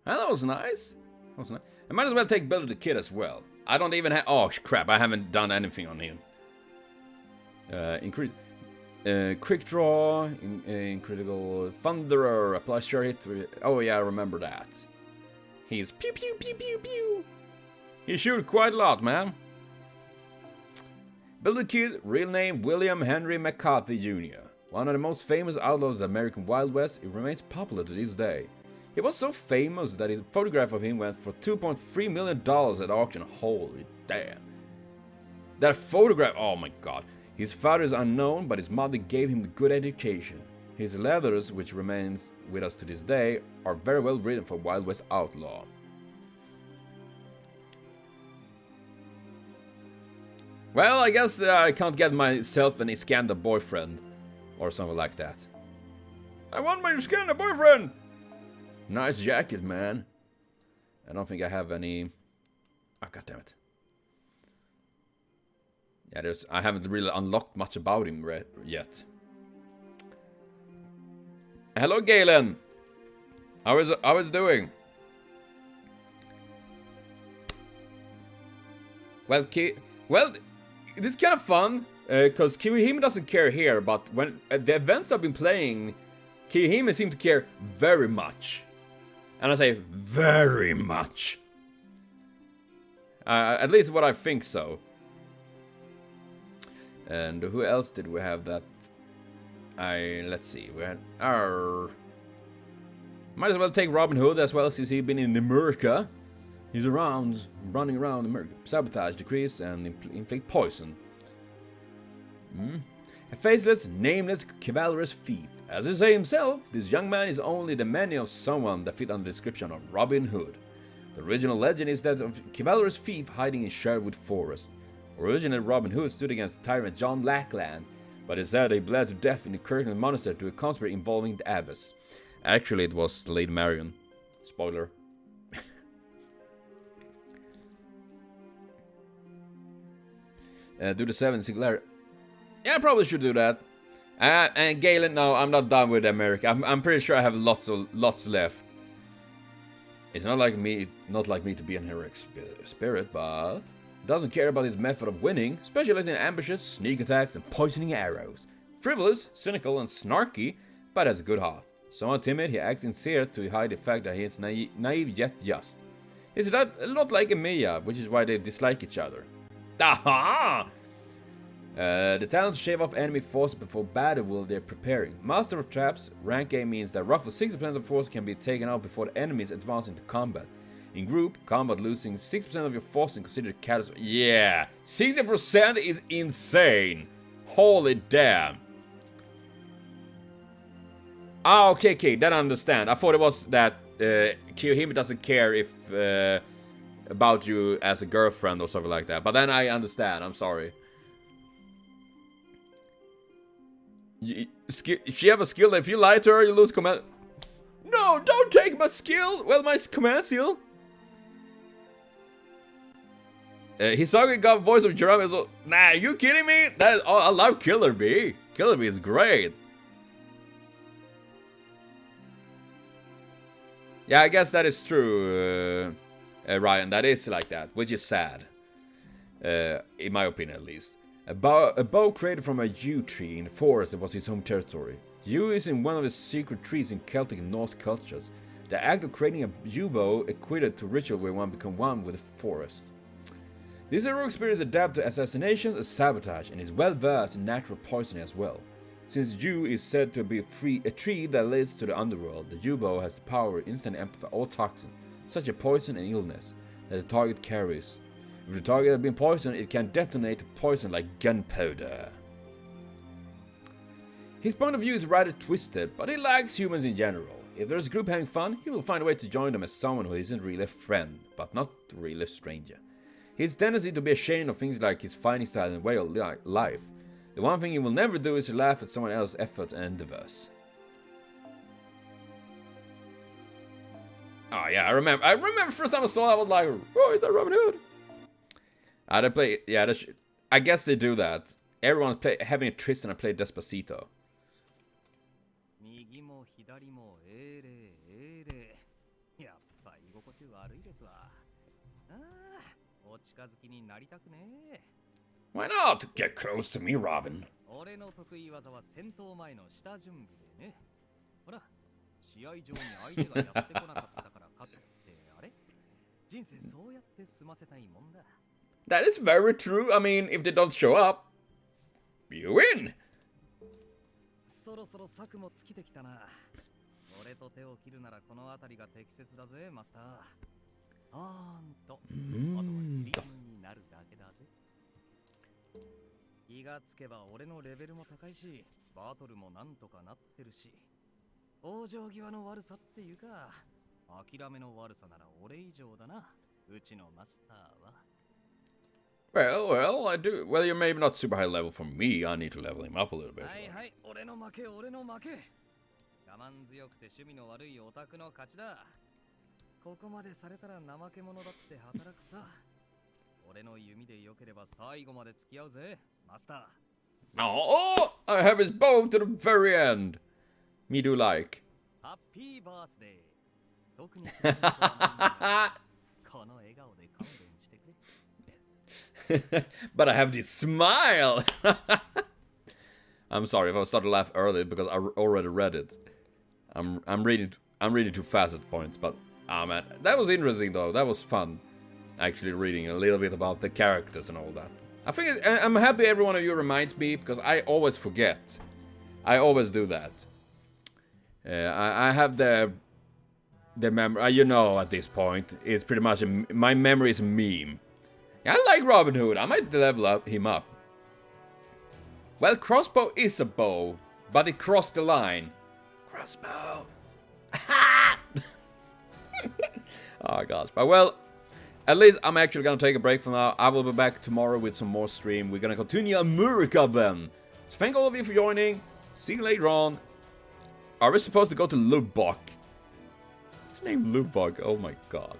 Well, that was nice. That was nice. I might as well take Builder the Kid as well. I don't even have... Oh, crap. I haven't done anything on him. Increase... quick draw. In critical... Thunderer. Apply sure hit. Oh, yeah, I remember that. He's pew, pew, pew, pew, pew. He shoots quite a lot, man. Builder the Kid. Real name William Henry McCarthy Jr. One of the most famous outlaws of the American Wild West. It remains popular to this day. He was so famous that a photograph of him went for $2.3 million at auction. Holy damn. That photograph, oh my god. His father is unknown, but his mother gave him a good education. His letters, which remains with us to this day, are very well written for Wild West outlaw. Well, I guess I can't get myself an Iskander boyfriend. Or something like that. I want my Iskander boyfriend! Nice jacket, man. I don't think I have any... Oh, goddammit. Yeah, I haven't really unlocked much about him yet. Hello, Galen! How is doing? Well, this is kind of fun. Because Kiyohime doesn't care here, but when the events I've been playing, Kiyohime seem to care very much. And I say very much. At least what I think so. And who else did we have that? Let's see. We had might as well take Robin Hood as well, since he's been in the Murica. He's around, running around America. Sabotage, decrease, and inflict poison. A faceless, nameless, chivalrous thief. As he say himself, this young man is only the many of someone that fit on the description of Robin Hood. The original legend is that of a chivalrous thief hiding in Sherwood Forest. Originally, Robin Hood stood against tyrant John Lackland, but is said he bled to death in the Kirkland Monastery to a conspiracy involving the abbess. Actually, it was Lady Marion. Spoiler. Do the 7 Singularity. Yeah, I probably should do that. And Galen, no, I'm not done with America. I'm pretty sure I have lots left. It's not like me to be an heroic spirit, but doesn't care about his method of winning, specializing in ambushes, sneak attacks, and poisoning arrows. Frivolous, cynical, and snarky, but has a good heart. Somewhat timid, he acts sincere to hide the fact that he is naive yet just. He's a lot like Emilia, which is why they dislike each other. Aha! The talent to shave off enemy forces before battle while they're preparing. Master of Traps, rank A means that roughly 60% of the force can be taken out before the enemies advance into combat. In group combat, losing 6% of your force is considered catastrophe. Yeah! 60% is insane! Holy damn! Ah, okay, then I understand. I thought it was that Kiyohime doesn't care if about you as a girlfriend or something like that. But then I understand, I'm sorry. She have a skill that if you lie to her, you lose command. No, don't take my skill! Well, my command seal. Hisagi got voice of Geronimo. So, nah, you kidding me? That is, oh, I love Killer Bee. Killer Bee is great. Yeah, I guess that is true, Ryan. That is like that, which is sad. In my opinion, at least. A bow created from a yew tree in the forest that was his home territory. Yew is in one of the secret trees in Celtic and Norse cultures. The act of creating a yew bow equated to ritual where one becomes one with the forest. This heroic spirit is adept to assassinations and sabotage, and is well versed in natural poisoning as well. Since yew is said to be a tree that leads to the underworld, the yew bow has the power to instantly amplify all toxin, such as poison and illness, that the target carries. If the target has been poisoned, it can detonate poison like gunpowder. His point of view is rather twisted, but he likes humans in general. If there's a group having fun, he will find a way to join them as someone who isn't really a friend, but not really a stranger. His tendency to be ashamed of things like his fighting style and way of life. The one thing he will never do is to laugh at someone else's efforts and endeavors. Oh yeah, I remember first time I saw that, I was like, oh, is that Robin Hood? They play, yeah, I guess they do that. Everyone's having a Tristan and play Despacito. Why not? Get close to me, Robin. That is very true. I mean, if they don't show up, you win. Well, I do. Well, you're maybe not super high level for me. I need to level him up a little bit. Oh, I have his bow to the very end. Me do like. Happy birthday. But I have this smile. I'm sorry if I started to laugh early because I already read it. I'm reading too fast at points, but man, that was interesting though. That was fun, actually reading a little bit about the characters and all that. I think I'm happy every one of you reminds me because I always forget. I always do that. I have the memory. You know, at this point, it's pretty much my memory is a meme. I like Robin Hood. I might level him up. Well, crossbow is a bow, but it crossed the line. Crossbow. Oh gosh. But well, at least I'm actually gonna take a break from now. I will be back tomorrow with some more stream. We're gonna continue Murica then. So thank all of you for joining. See you later on. Are we supposed to go to Lubbock? What's his name? Lubbock. Oh my god.